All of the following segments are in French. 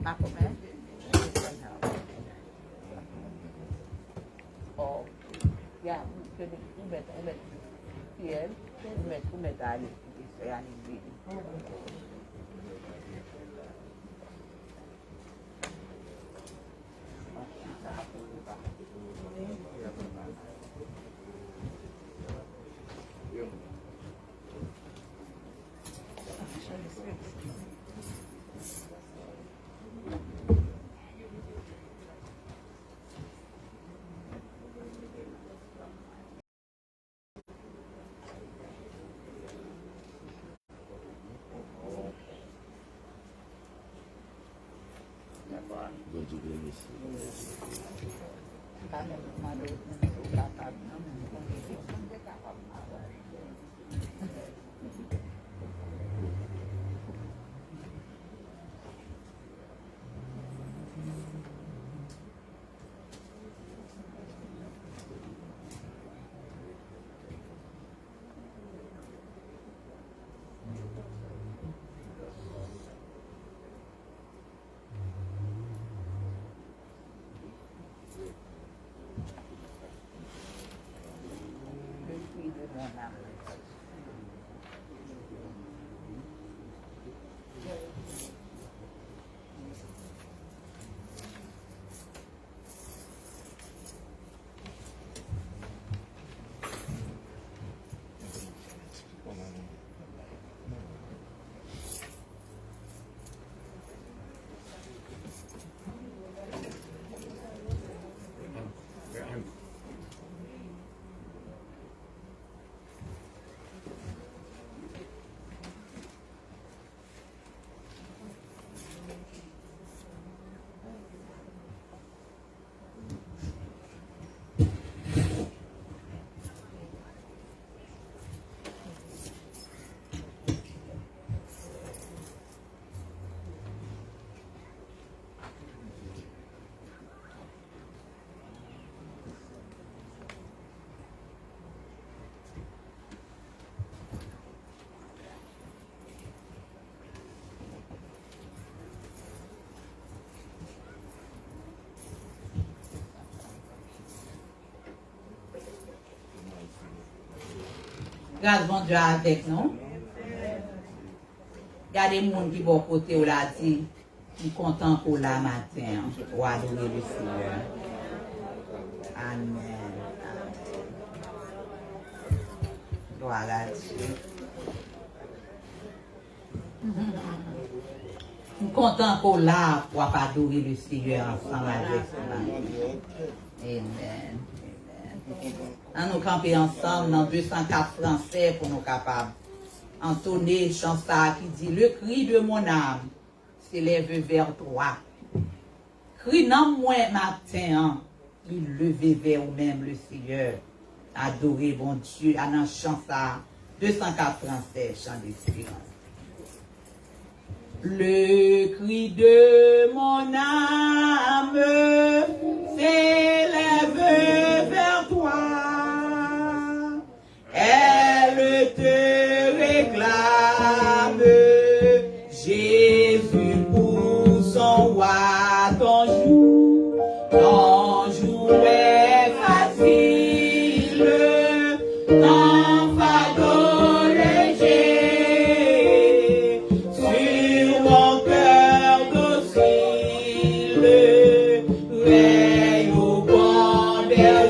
Ma command? Oh, yeah, Grâce bon Dieu avec nous. Regardez les gens qui vont côté ou la dit, qui sont contents pour la matin, pour adorer le Seigneur. Amen. Gloire à Dieu. Nous sommes contents pour là, pour adorer le Seigneur ensemble avec nous. Amen. Nous camper ensemble dans 204 français pour nous capables entonner le chant qui dit: le cri de mon âme s'élève vers toi. Cri dans moi matin, il levé vers vous-même le Seigneur. Adorez bon Dieu. À dans chant 204 français, chant d'espérance. Le cri de mon âme s'élève vers toi. Elle te réclame, Jésus, pour son roi. Ton jour est facile, ton fardeau léger. Sur mon cœur docile, veille au bon berger.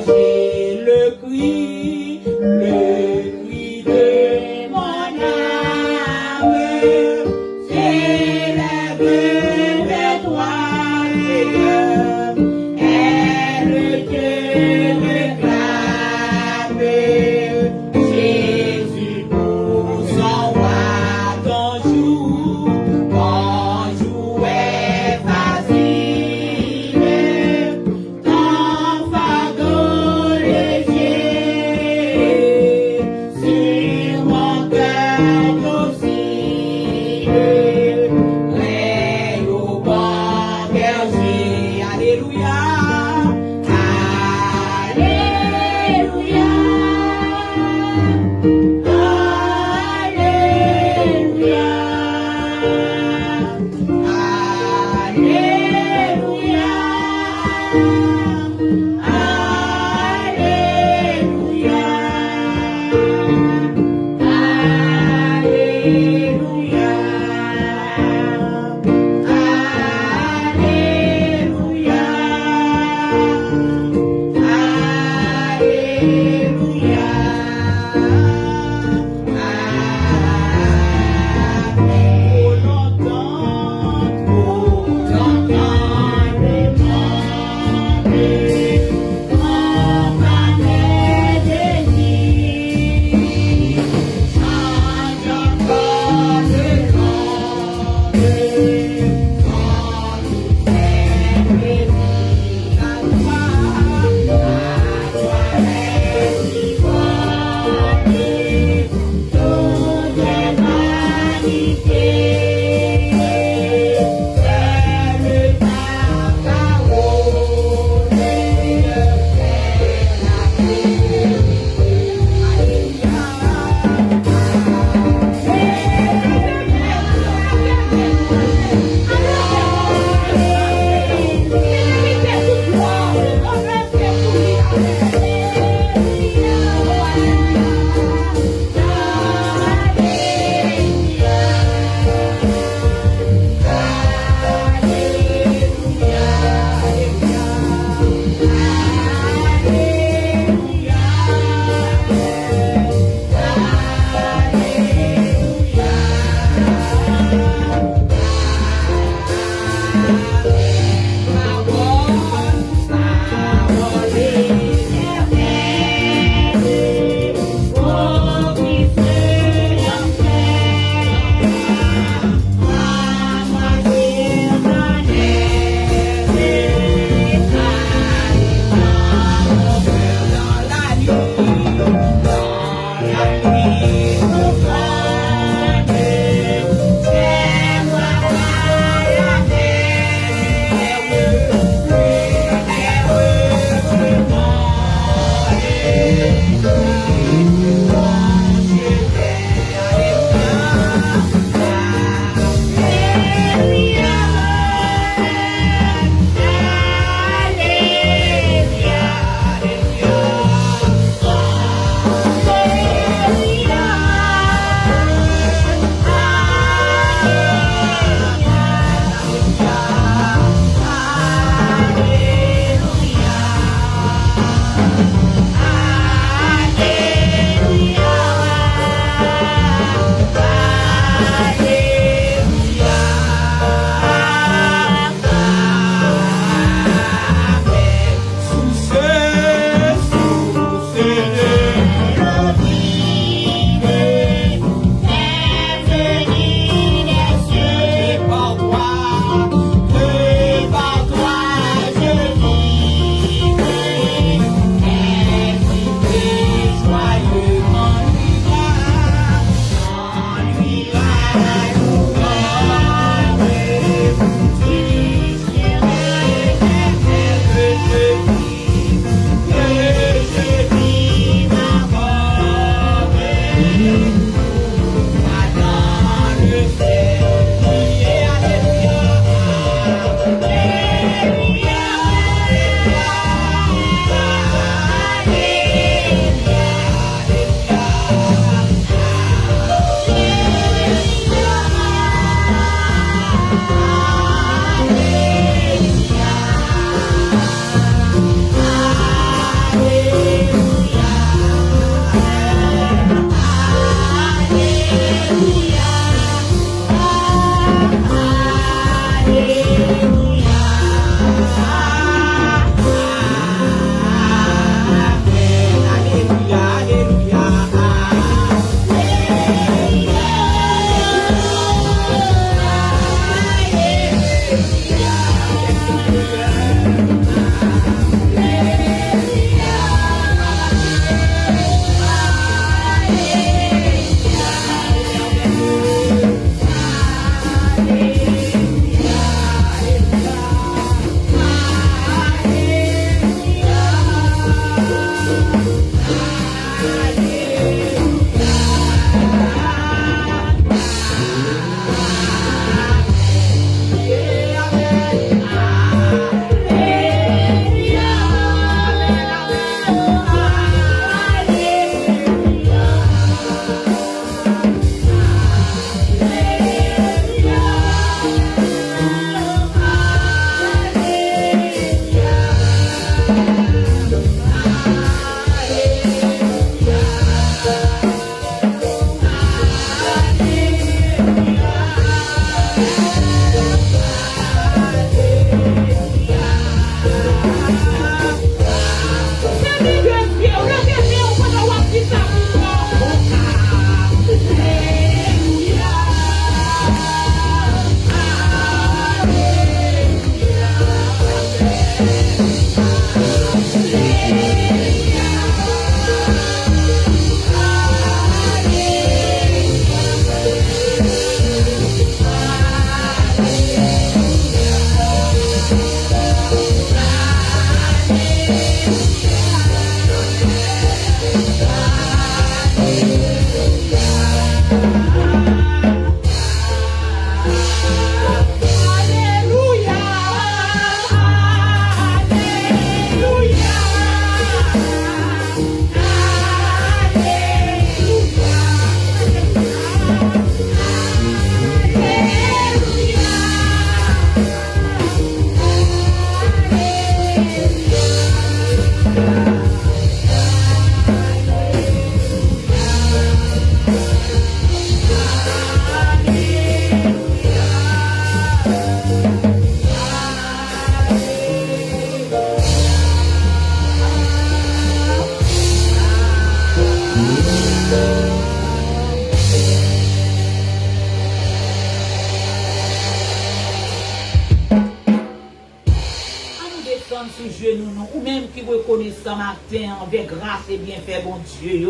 Ou même qui reconnaissent ce matin avec grâce et bienfait, bon Dieu,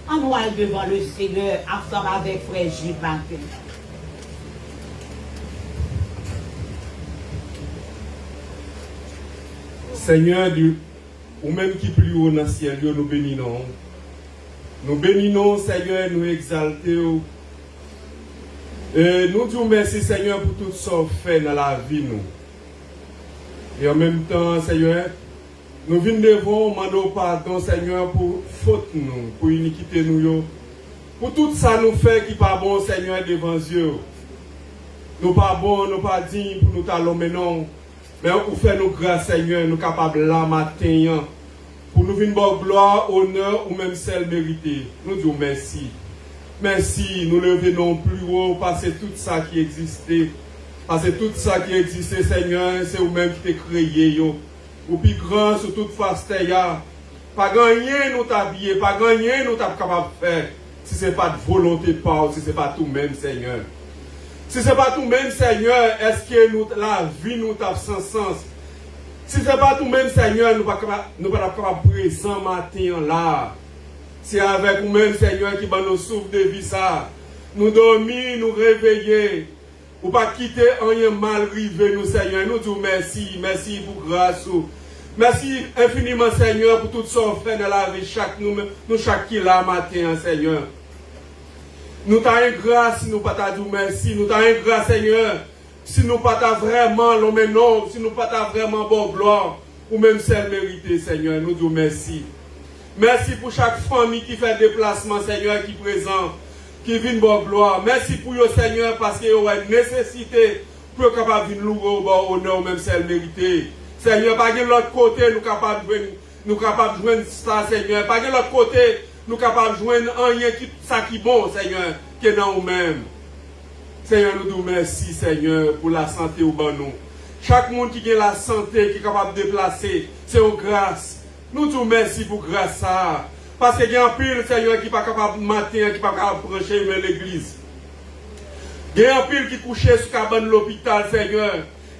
en nous aller devant le Seigneur, ensemble avec frère Gilles matin. Seigneur, ou même qui plus haut dans le ciel, nous bénissons. Nous bénissons, Seigneur, nous exaltons. Nous disons merci, Seigneur, pour tout ce qu'on fait dans la vie. Nous. Et en même temps, Seigneur, nous venons devant, demandons pardon, Seigneur, pour faute nous, pour iniquité nous, pour tout ça nous fait qui n'est pas bon, Seigneur, devant Dieu. Nous pas bon, nous pas dignes pour nous talons, mais non. Mais pour faire nos grâces, Seigneur, nous sommes capables là matin, pour nous venir bonne gloire, honneur ou même celle méritée. Nous disons merci. Merci, nous levons plus haut, parce que tout ça qui existait. Parce que tout ça qui existait, Seigneur, c'est vous-même qui t'es créé. Ou plus grand sur toute face, pas gagner nous t'habiller, pas gagner nous t'as capable de faire. Si ce n'est pas de volonté de part, si ce n'est pas tout même, Seigneur. Si ce n'est pas tout même, Seigneur, est-ce que nous, la vie nous tape sans sens? Si ce n'est pas tout même, Seigneur, nous ne sommes pas capables de présent matin là. C'est avec nous-mêmes, Seigneur, qui va nous souffle de vie ça. Nous dormir, nous réveiller. Ou pas quitter rien mal rivé nous, Seigneur. Nous disons merci, merci pour grâce. Merci infiniment, Seigneur, pour tout ce qu'on fait dans la vie, nous chaque qui là matin, Seigneur. Nous t'avons grâce si nous pas t'as dit merci. Nous t'avons grâce, Seigneur, si nous pas t'as vraiment l'homme non, si nous pas t'as vraiment bon gloire, ou même celle méritée, Seigneur. Nous disons merci. Merci pour chaque famille qui fait déplacement, Seigneur, qui est présent, qui vient bon gloire. Merci pour vous, Seigneur, parce qu'il y a une nécessité pour être capable de louer au bon honneur, même celle méritée. Seigneur, pas de l'autre côté, nous capables de joindre ça, Seigneur. Pas de l'autre côté, nous capables de joindre rien qui ça qui bon, Seigneur, qui est dans nous-mêmes. Seigneur, nous disons merci, Seigneur, pour la santé au bon nous. Chaque monde qui a la santé, qui est capable de déplacer, c'est une grâce. Nous disons merci pour grâce ça. Parce qu'il y a un pile, Seigneur, qui n'est pas capable de matin, qui n'est pas capable de prêcher l'église. Il y a un pile qui couche sur la cabane de l'hôpital, Seigneur.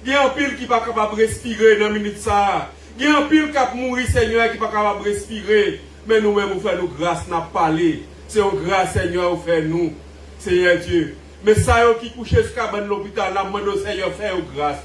Il y a un pile qui n'est pas capable de respirer dans la minute ça. Il y a un pile qui a mouru, Seigneur, qui n'est pas capable de respirer. Mais nous-mêmes, nous faisons grâce, nous parlé. C'est une grâce, Seigneur, nous faisons nous. Seigneur Dieu. Mais ça, qui couche sur la cabane de l'hôpital, nous demandons, Seigneur, fais-nous grâce.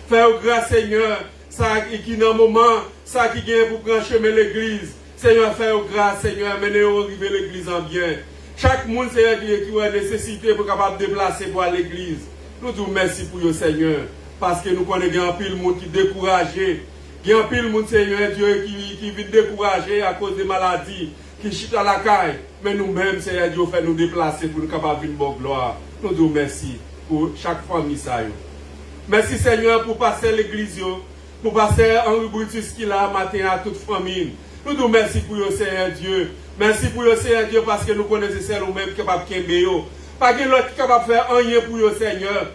Fais-nous grâce, Seigneur. Ça qui, dans un moment, ça qui vient pour prendre chemin l'église. Seigneur, fais-nous grâce, Seigneur, menez-nous arriver l'église en bien. Chaque monde, Seigneur, qui a nécessité pour capable de déplacer pour l'église. Nous disons merci pour vous, Seigneur. Parce que nous connaissons un pile monde qui est découragé. Il y a un pile monde, Seigneur Dieu, qui vit découragé à cause des maladies, qui chute à la caille. Mais nous-mêmes, Seigneur Dieu, fait nous déplacer pour nous capables de une bonne gloire. Nous disons merci pour chaque famille. Merci, Seigneur, pour passer l'église, pour passer Henri Brutus qui l'a matin à toute famille. Nous disons merci pour vous, Seigneur Dieu. Merci pour vous, Seigneur Dieu, parce que nous connaissons celles nous-mêmes capables de faire. Pas que l'autre capable de faire rien pour vous, Seigneur.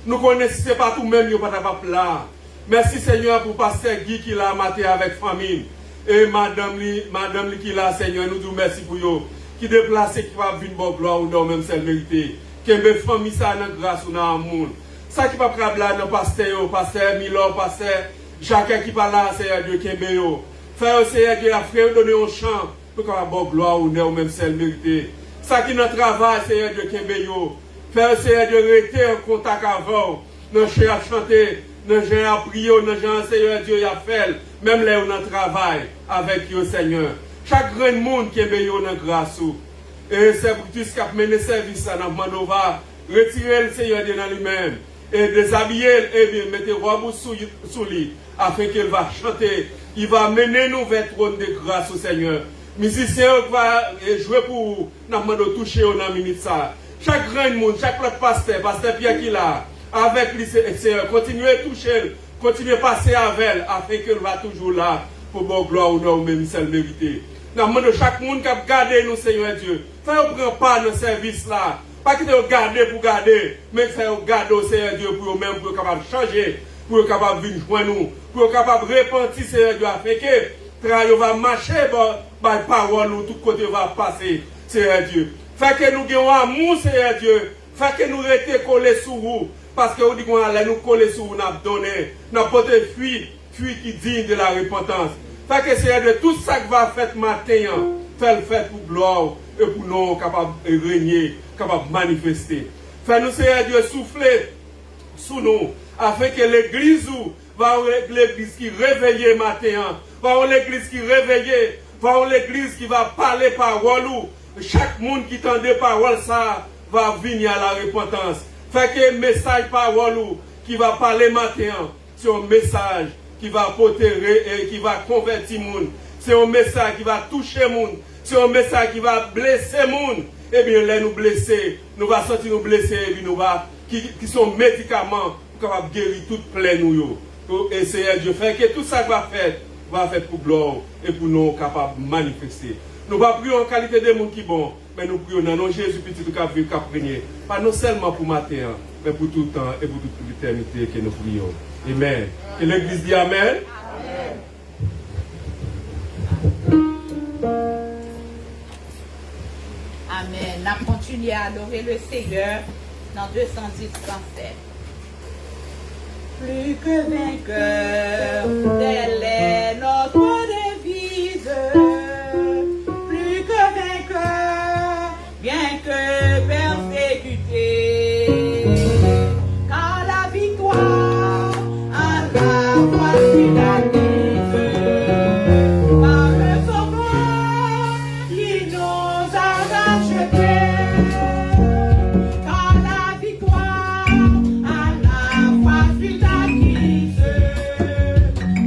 Nous connaissons ce n'est pas tout même, nous ne sommes pas là. Merci, Seigneur, pour pasteur Guy qui l'a maté avec famille. Et madame qui l'a, Seigneur, nous disons merci pour vous. Qui déplace, qui va venir bonne gloire ou non, même celle méritée. Qui aime famille, ça, dans grâce ou dans l'amour. Ça qui va prendre là, dans pasteur Milo, pasteur Jacques qui parle là, Seigneur Dieu, qui aime. Frère, Seigneur Dieu, la frère, donner un chant pour qu'on ait bonne gloire ou non, même celle méritée. Ça qui notre travail, Seigneur Dieu, qui aime. Frère, Seigneur Dieu, rester en contact avant. Nous cherchons à chanter, nous cherchons à prier, nous cherchons, Seigneur Dieu, à faire. Même là où nous travaillons avec vous, Seigneur. Chaque grand monde qui est meilleur dans la grâce. Et c'est pour tout ce qui a mené le service, nous demandons va retirer le Seigneur dans lui-même et déshabiller et bien mettre robe sous lui afin qu'il va chanter. Il va mener nous vers le trône de grâce au Seigneur. Musicien va jouer pour nous demandons toucher au minute ça. Chaque grand monde, chaque pasteur Pierre qui là, avec lui, Seigneur, continuez à toucher, continuez à passer avec elle afin qu'elle va toujours là pour bon gloire ou non, même celle méritée. Nous demandons chaque monde qui a gardé nous, Seigneur Dieu. Faites prendre part dans ce service-là. Pas que vous gardez pour garder, mais faites garder au Seigneur Dieu pour vous-même, pour capable changer, pour capable venir joindre nous, pour capable repentir, Seigneur Dieu, afin que travail va marcher, par parole, tout côté va passer, Seigneur Dieu. Fait que nous ayons amour, Seigneur Dieu. Fait que nous restions collés sur vous. Parce que vous dites qu'on allait nous coller sur vous, nous avons donné, nous avons porté fuite qui digne de la repentance. Fait que Seigneur Dieu, tout ça que va faire matin, fait pour gloire et pour nous capables de régner, capables de manifester. Fait nous, Seigneur Dieu, souffler sous nous, afin que l'église va l'église qui réveille matin, va l'église qui réveille, va l'église qui va parler parole. Chaque monde qui tend des paroles, ça va venir à la repentance. Fait que message parole qui va parler matin, c'est un message qui va apporter et qui va convertir le monde. C'est un message qui va toucher le monde. C'est un message qui va blesser le monde. Eh bien, là, nous blesser, nous va sortir nous blesser, et puis nous va, qui sont médicaments pour capable guérir toute plaie nous. Et c'est Dieu fait que tout ça va faire pour gloire et pour nous capables de manifester. Nous ne prions pas en qualité de monde qui est bon, mais nous prions dans nom Jésus petit tout cas vivre qu'à régner. Pas non seulement pour matin, mais pour tout le temps et pour toute l'éternité que nous prions. Amen. Et l'Église dit Amen. Amen. On continue à adorer le Seigneur dans 210 français. Plus que vainqueur, telle est notre devise. Plus que vainqueur, bien que persécuté. Car la victoire à la fois sur la mise. Par le sauveur qui nous a rachetés. Car la victoire à la fois sur la mise.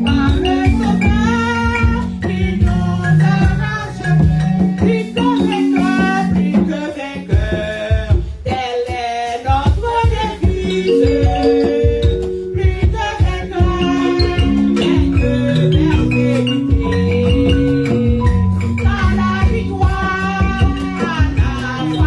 Par le sauveur qui nous a rachetés. Plus que vainqueur, telle est notre devise. Plus que vainqueur, bien que persécuté. Par la victoire, à la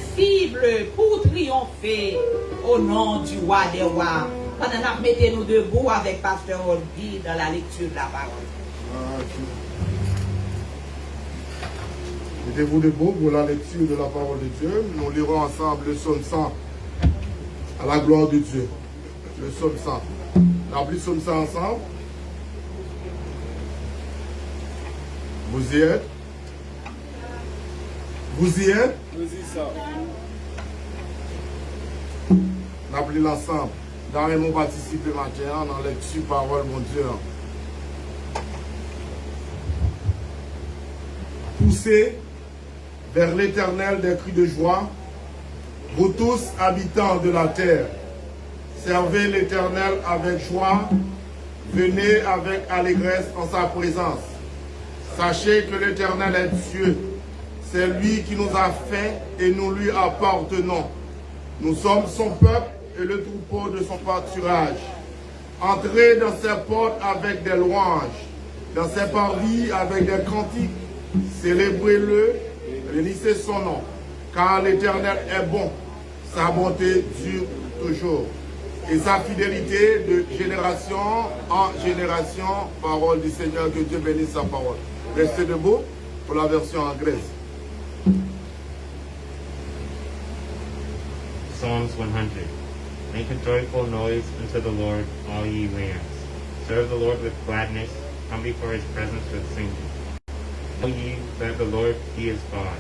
invincible pour triompher au nom du roi des rois. Pendant que mettez-nous debout avec Pasteur Olby dans la lecture de la parole. Mettez-vous debout pour la lecture de la parole de Dieu. Nous lirons ensemble le psaume 100 à la gloire de Dieu. Le psaume 100. On a appelé le psaume 100 ensemble. Vous y êtes? Vous y êtes? Nous y sommes. On a appelé l'ensemble. Dans les mots participés matin, dans la lecture parole, mon Dieu. Poussez vers l'Éternel des cris de joie, vous tous habitants de la terre. Servez l'Éternel avec joie, venez avec allégresse en sa présence. Sachez que l'Éternel est Dieu, c'est lui qui nous a fait et nous lui appartenons. Nous sommes son peuple et le troupeau de son pâturage. Entrez dans ses portes avec des louanges, dans ses parvis avec des cantiques. Célébrez-le, bénissez son nom, car l'Éternel est bon, sa bonté dure toujours, et sa fidélité de génération en génération. Parole du Seigneur, que Dieu bénisse sa parole. Restez debout pour la version anglaise. Psalms 100. Make a joyful noise unto the Lord, all ye lands. Serve the Lord with gladness, come before his presence with singing. Know ye that the Lord, he is God.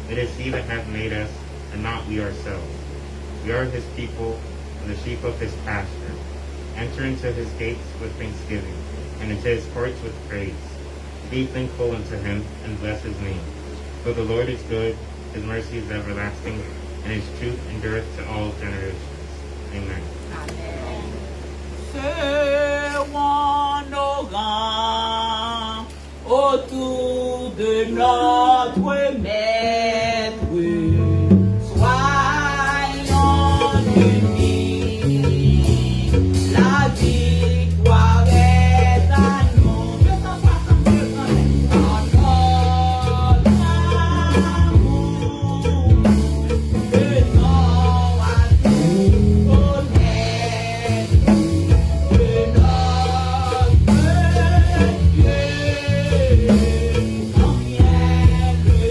It is he that hath made us, and not we ourselves. We are his people, and the sheep of his pasture. Enter into his gates with thanksgiving, and into his courts with praise. Be thankful unto him, and bless his name. For the Lord is good, his mercy is everlasting, and his truth endureth to all generations. Amen. Servons nos rangs autour de notre maître. Soyons unis, la victoire est à nous. 262, dans notre amour, faisons à nous connaître de notre Dieu. Combien le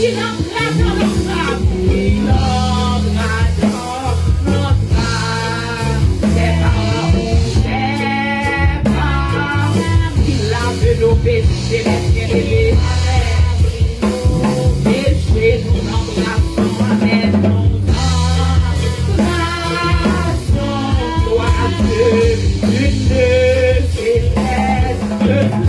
Il entrera dans notre âme. Il entrera dans notre âme. C'est par l'amour, c'est par l'amour. Il a fait nos péchés, les bien-aimés. Péchés, nous l'embrassons avec nos embrassements. Gloire à Dieu, une céleste flamme.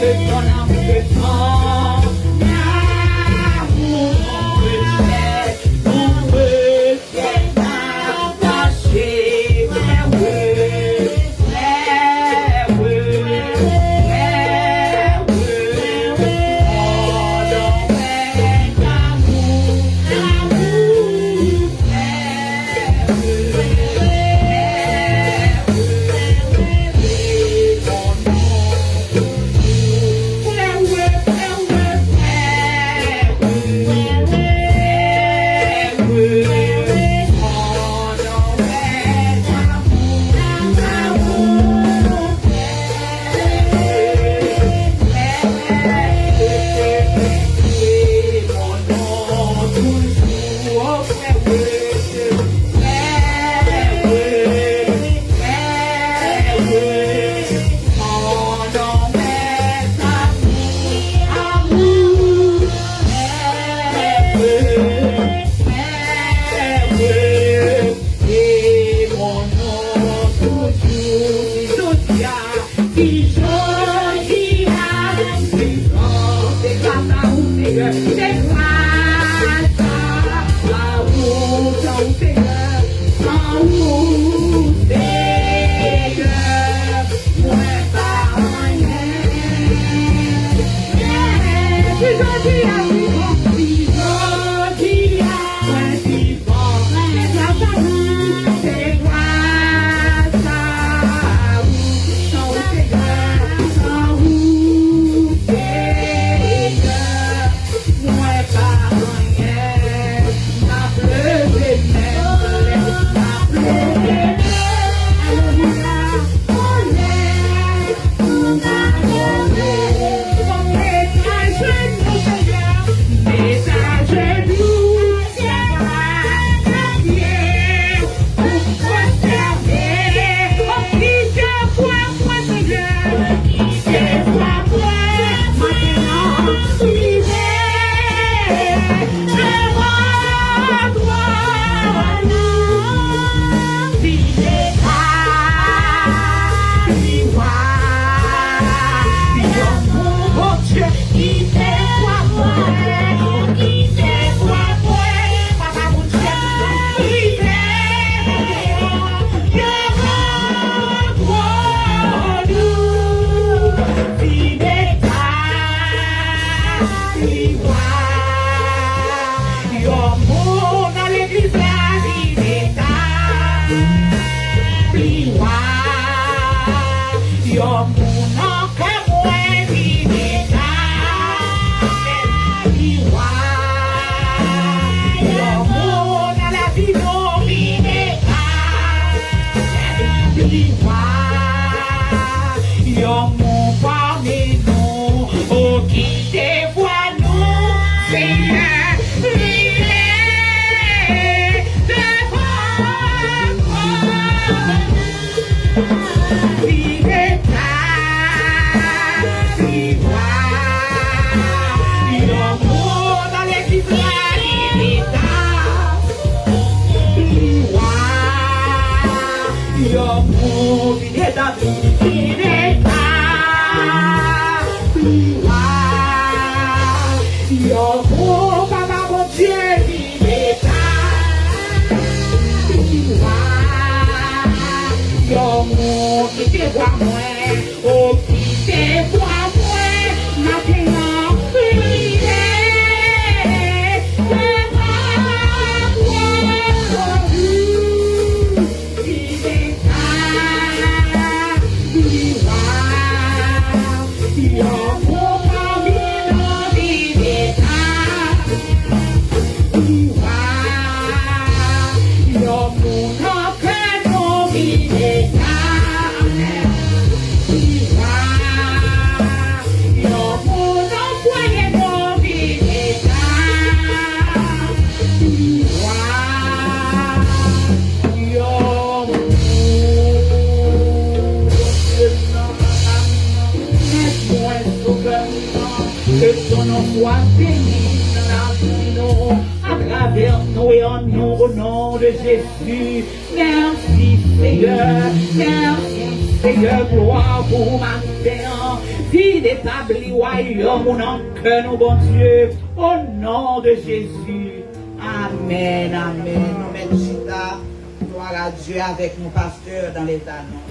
Seigneur. Que ton nom soit béni dans la vie, nous, à travers nous et en nous, au nom de Jésus. Merci Seigneur, merci Seigneur, gloire pour ma terre. Vie d'établi royaume, au nom que nous, bon Dieu, au nom de Jésus. Amen, amen. Nous mettons Chita, gloire à Dieu avec nos pasteurs dans les annonces.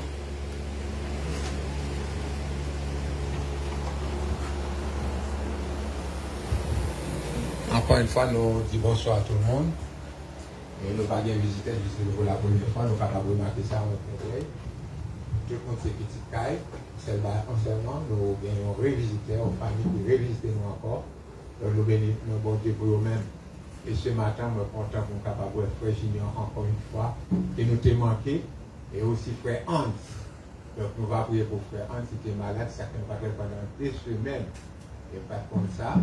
Encore une fois, nous disons bonsoir à tout le monde. Et nous pas bien visiter juste pour la première fois, nous pas remarquer ça en notre oreille. Tout le monde c'est petit caille, seulement nous gagnons révisiter, aux familles qui révisiter nous encore. Donc nous bénissons nos bon Dieu pour eux-mêmes. Et ce matin, nous sommes contents pour nous capables de frère Junior encore une fois, qui nous t'a manqué, et aussi frère Hans. Donc nous allons prier pour frère Hans qui était malade, ça ne pas pendant 2 semaines. Et pas comme ça.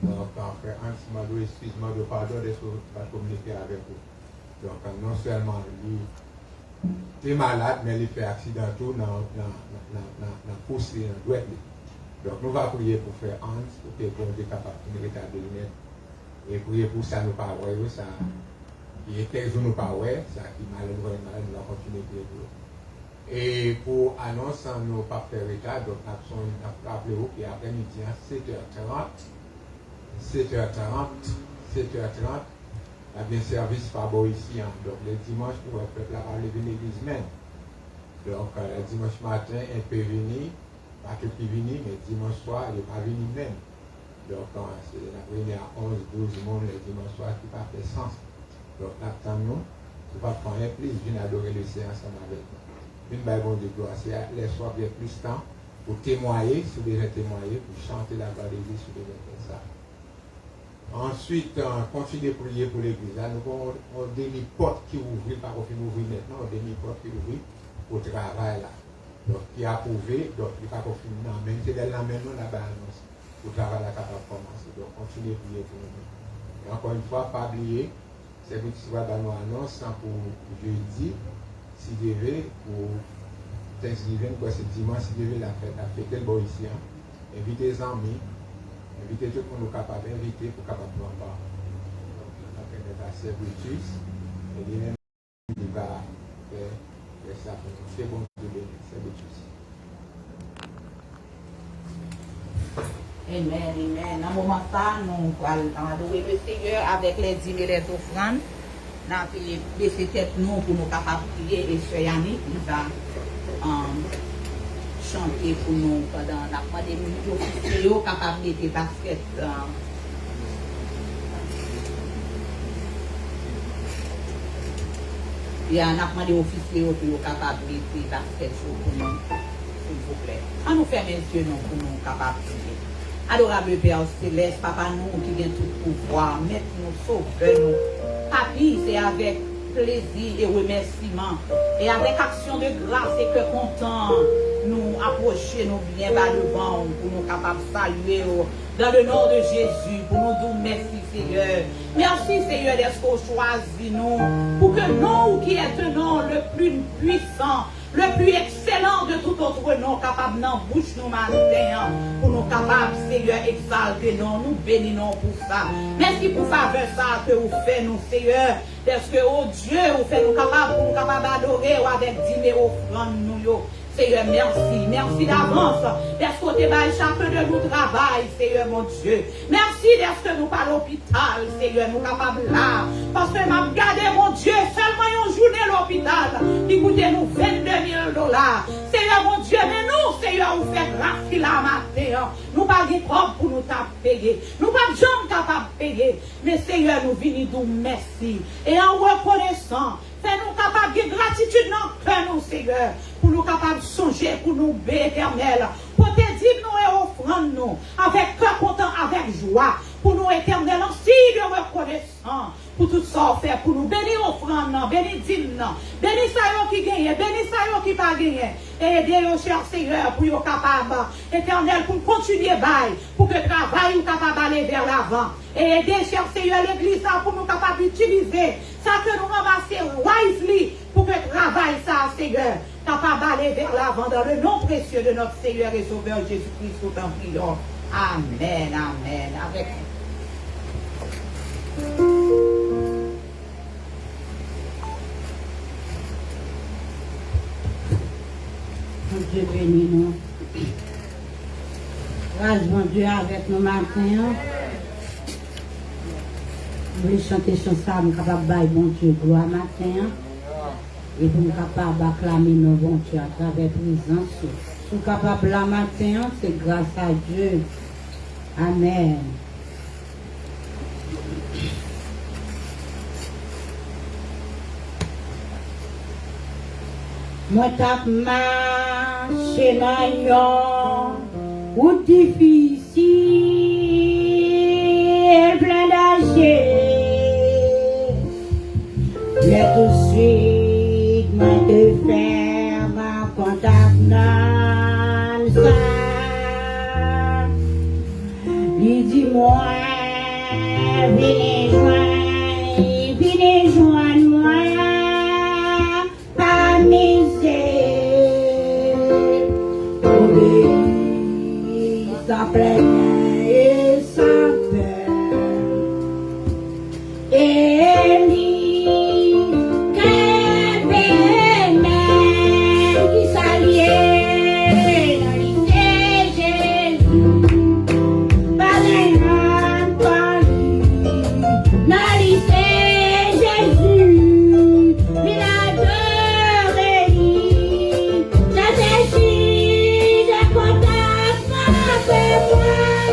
Donc, frère Hans m'a dit excuse-moi de pardon de ce que je vais communiquer avec vous. Donc, non seulement lui est malade, mais il fait accident tout dans la course et dans le droit. Donc, nous allons prier pour frère Hans, pour que bon Dieu capable de nous rétablir lui-même. Et prier pour ça, nous pas voir, ça qui est 15 jours, nous pas voir, ça qui malheureusement, nous allons continuer à prier pour. Et pour annoncer nos pas faire état, donc, nous avons rappelé vous qu'après-midi à 7h30, 7h30, la bien service par bon ici. Donc le dimanche, nous avons fait la parole de l'église même. Donc le dimanche matin, un peu venu, pas tout qui venu, mais dimanche soir, il n'est pas venu même. Donc c'est la première à 11-12 monde le dimanche soir qui n'a pas fait sens. Donc attendons, nous ne pouvons pas faire plus, je viens adorer le Seigneur ensemble avec nous. Une belle bonne de gloire, c'est les soirs bien plus de temps pour témoigner, si vous déjà témoigner, pour chanter la gloire de l'église, si vous déjà fait ça. Ensuite, continuez à prier pour l'église. Nous avons des portes qui ouvrent, pas qu'on ouvrir maintenant, des portes qui ouvrent pour le travail là. Donc, qui a approuvé, donc il n'y a pas qu'on finisse. Non, mais c'est dans la main, nous la balance. Pour le travail là, capable de commencer. Donc, continuez à prier pour nous. Et encore une fois, pas oublier, c'est vous qui va dans nos annonces pour jeudi, si vous devez, pour Thanksgiving, quoi, c'est dimanche, si vous devez la fête, le bon ici. Invitez les amis. Invitez tout le monde capable d'inviter pour capable de voir. Donc, il va servitus et lui-même il va faire ça pour nous. C'est bon de bénir, servitus. Amen, amen. Dans ce moment ça, nous allons adorer le Seigneur avec les dîmes et les offrandes. Nous allons baisser tête nous pour nous capables de prier et ce Yannick, il va chanter pour nous pendant la fin des minutes officielles, capable de mettre basket. Il y a un demandé officiel pour capable de mettre basket pour nous, s'il vous plaît. À nous fermer les yeux pour nous capables de prier. Adorable Père Céleste, Papa nous qui vient tout pouvoir, mettre nous, sauver nous. Papi, c'est avec plaisir et remerciement et avec action de grâce et que content nous approcher nous bien bas devant pour nous capables de saluer dans le nom de Jésus pour nous dire merci Seigneur. Merci Seigneur d'être choisi nous pour que nous qui est un nom le plus puissant, le plus excellent de tout autre nom capable d'en bouche nous matin pour nous capables Seigneur exalter nous bénissons pour ça. Merci pour faveur ça que vous faites nous Seigneur parce que oh Dieu vous faites nous capables d'adorer avec 10 000 offrandes nous. Seigneur, merci d'avance, parce que tu vas chacun de nous travail, Seigneur mon Dieu. Merci parce que nous pas l'hôpital, Seigneur, nous capables là. Parce que m'a regardé mon Dieu, seulement une journée à l'hôpital, qui coûtait nous $22 000. Seigneur, mon Dieu, mais nous, Seigneur, vous faites grâce la matin. Nous pas de propre pour nous payer. Nous pas de gens capables de payer. Mais Seigneur, nous venons nous merci. Et en reconnaissant, fais-nous capables de gratitude dans le cœur, nous, Seigneur, pour nous capables de songer, pour nous bénir, éternel. Pour te dire, nous et offrande nous, avec cœur content, avec joie, pour nous, éternel, aussi de reconnaissant. Pour tout ça faire, pour nous bénir offrande, bénir dîme, bénir ça qui gagne, bénir ça qui pas gagné. Et aider au cher Seigneur pour être capable, éternel, pour continuer bail, pour que le travail soit capable d'aller vers l'avant. Et aider, cher Seigneur, l'église pour nous capable d'utiliser ça que nous ramassons wisely pour que le travail, ça, Seigneur, capable d'aller vers l'avant dans le nom précieux de notre Seigneur et Sauveur Jésus-Christ, tout en priant. Amen, amen. Avec Dieu bénit nous. Grâce bon Dieu avec nous matin. Nous voulons chanter chanson, nous sommes capables de bon Dieu gloire matin. Et nous sommes capables d'acclamer nos bon Dieu à travers la présence. Nous sommes capables la matin, c'est grâce à Dieu. Amen. Moi tape marché dans yon route difficile, plein d'âge. Mais tout de suite, moi te faire ma contact dans ça. Il dit moi, venez joindre moi. Sa pleine et sa paix. Et lui, qu'un bénin qui s'alliait dans l'idée Jésus, pas d'un toi dans l'idée Jésus, il adore lui, ça c'est si j'ai contact avec moi.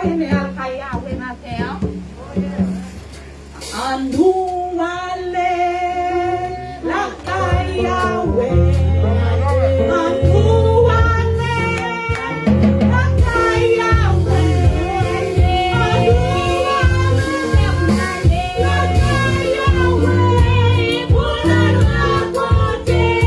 aimer à Yahweh matin? À nous aller la Yahweh. À nous aller la Yahweh. À nous aller la Yahweh. Pour la raconter.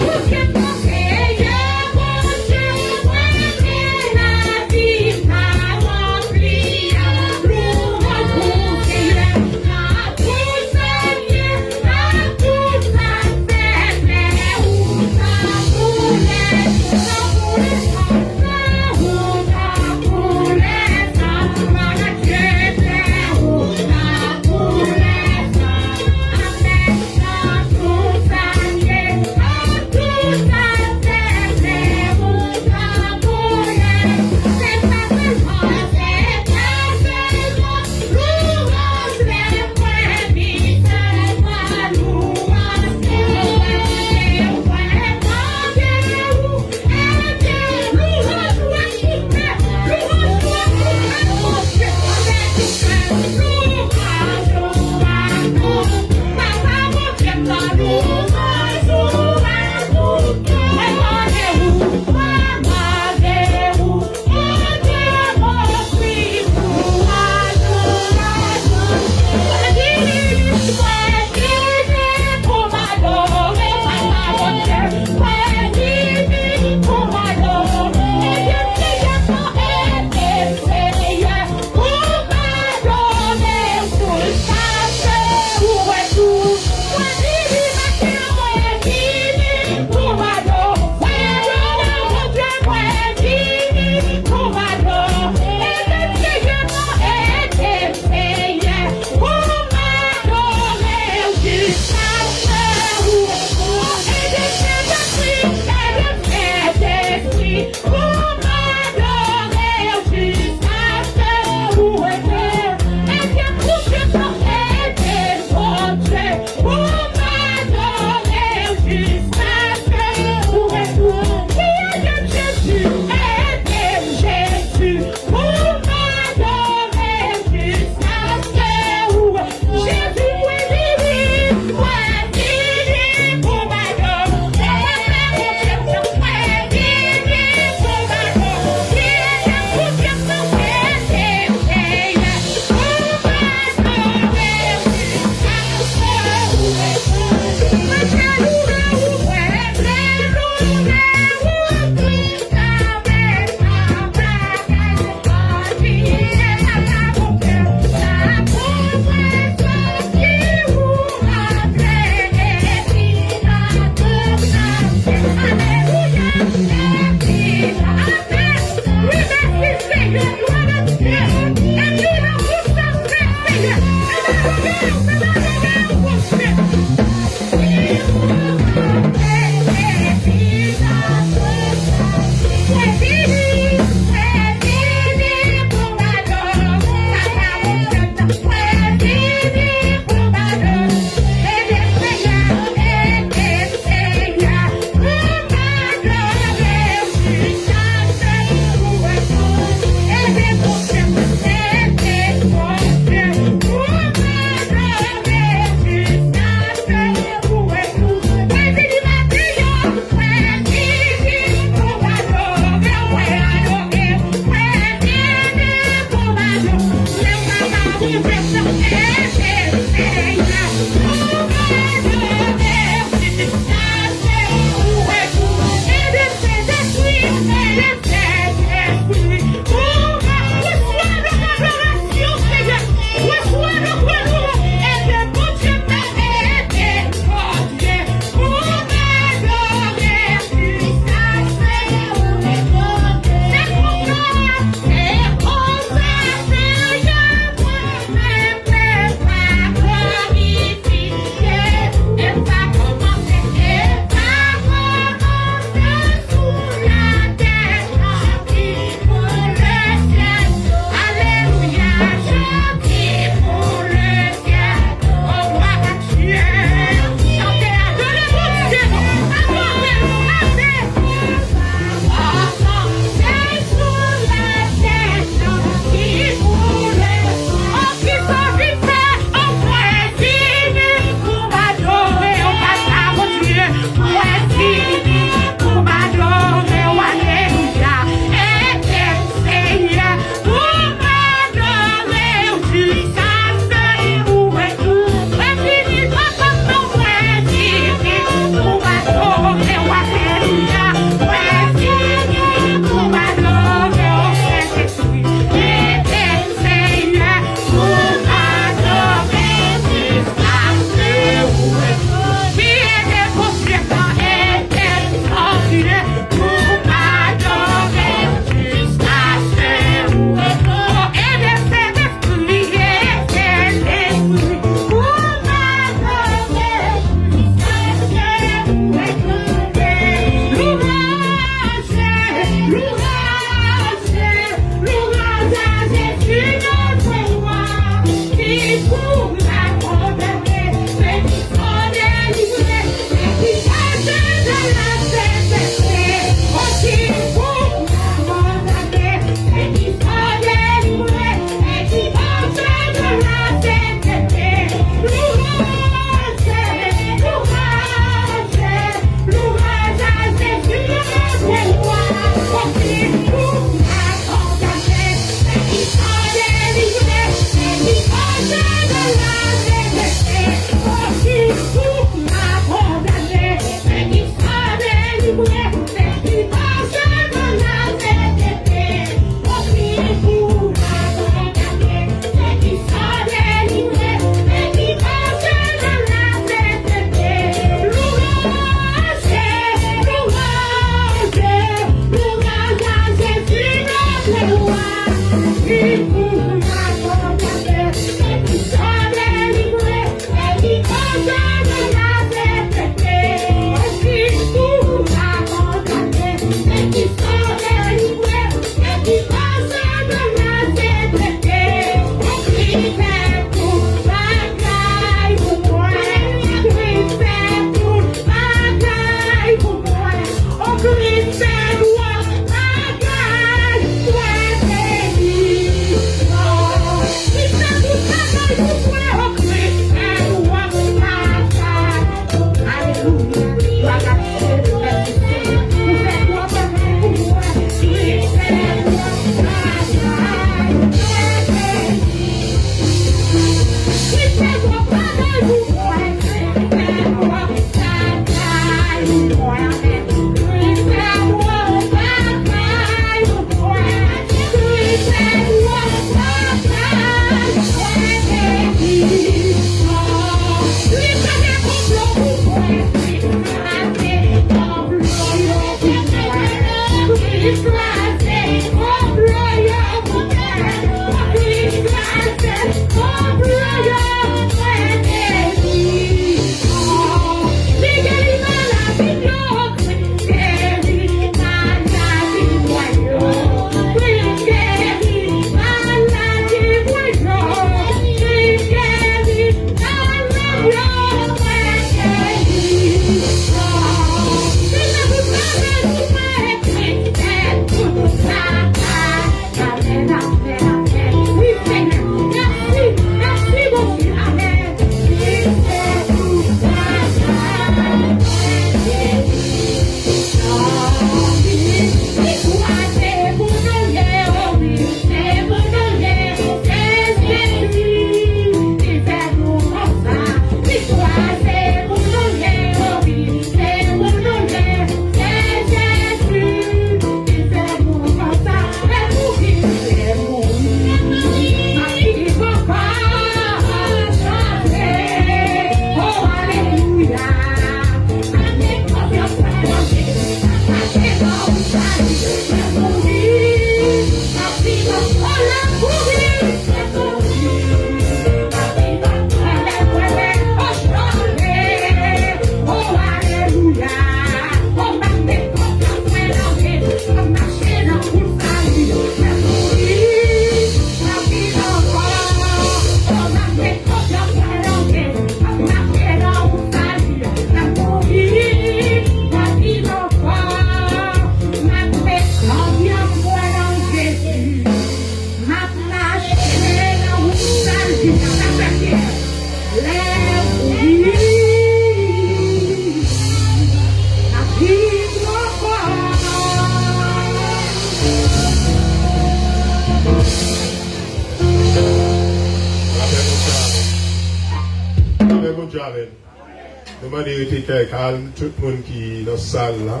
Nous demandons de calme, tout le monde qui est dans la salle là.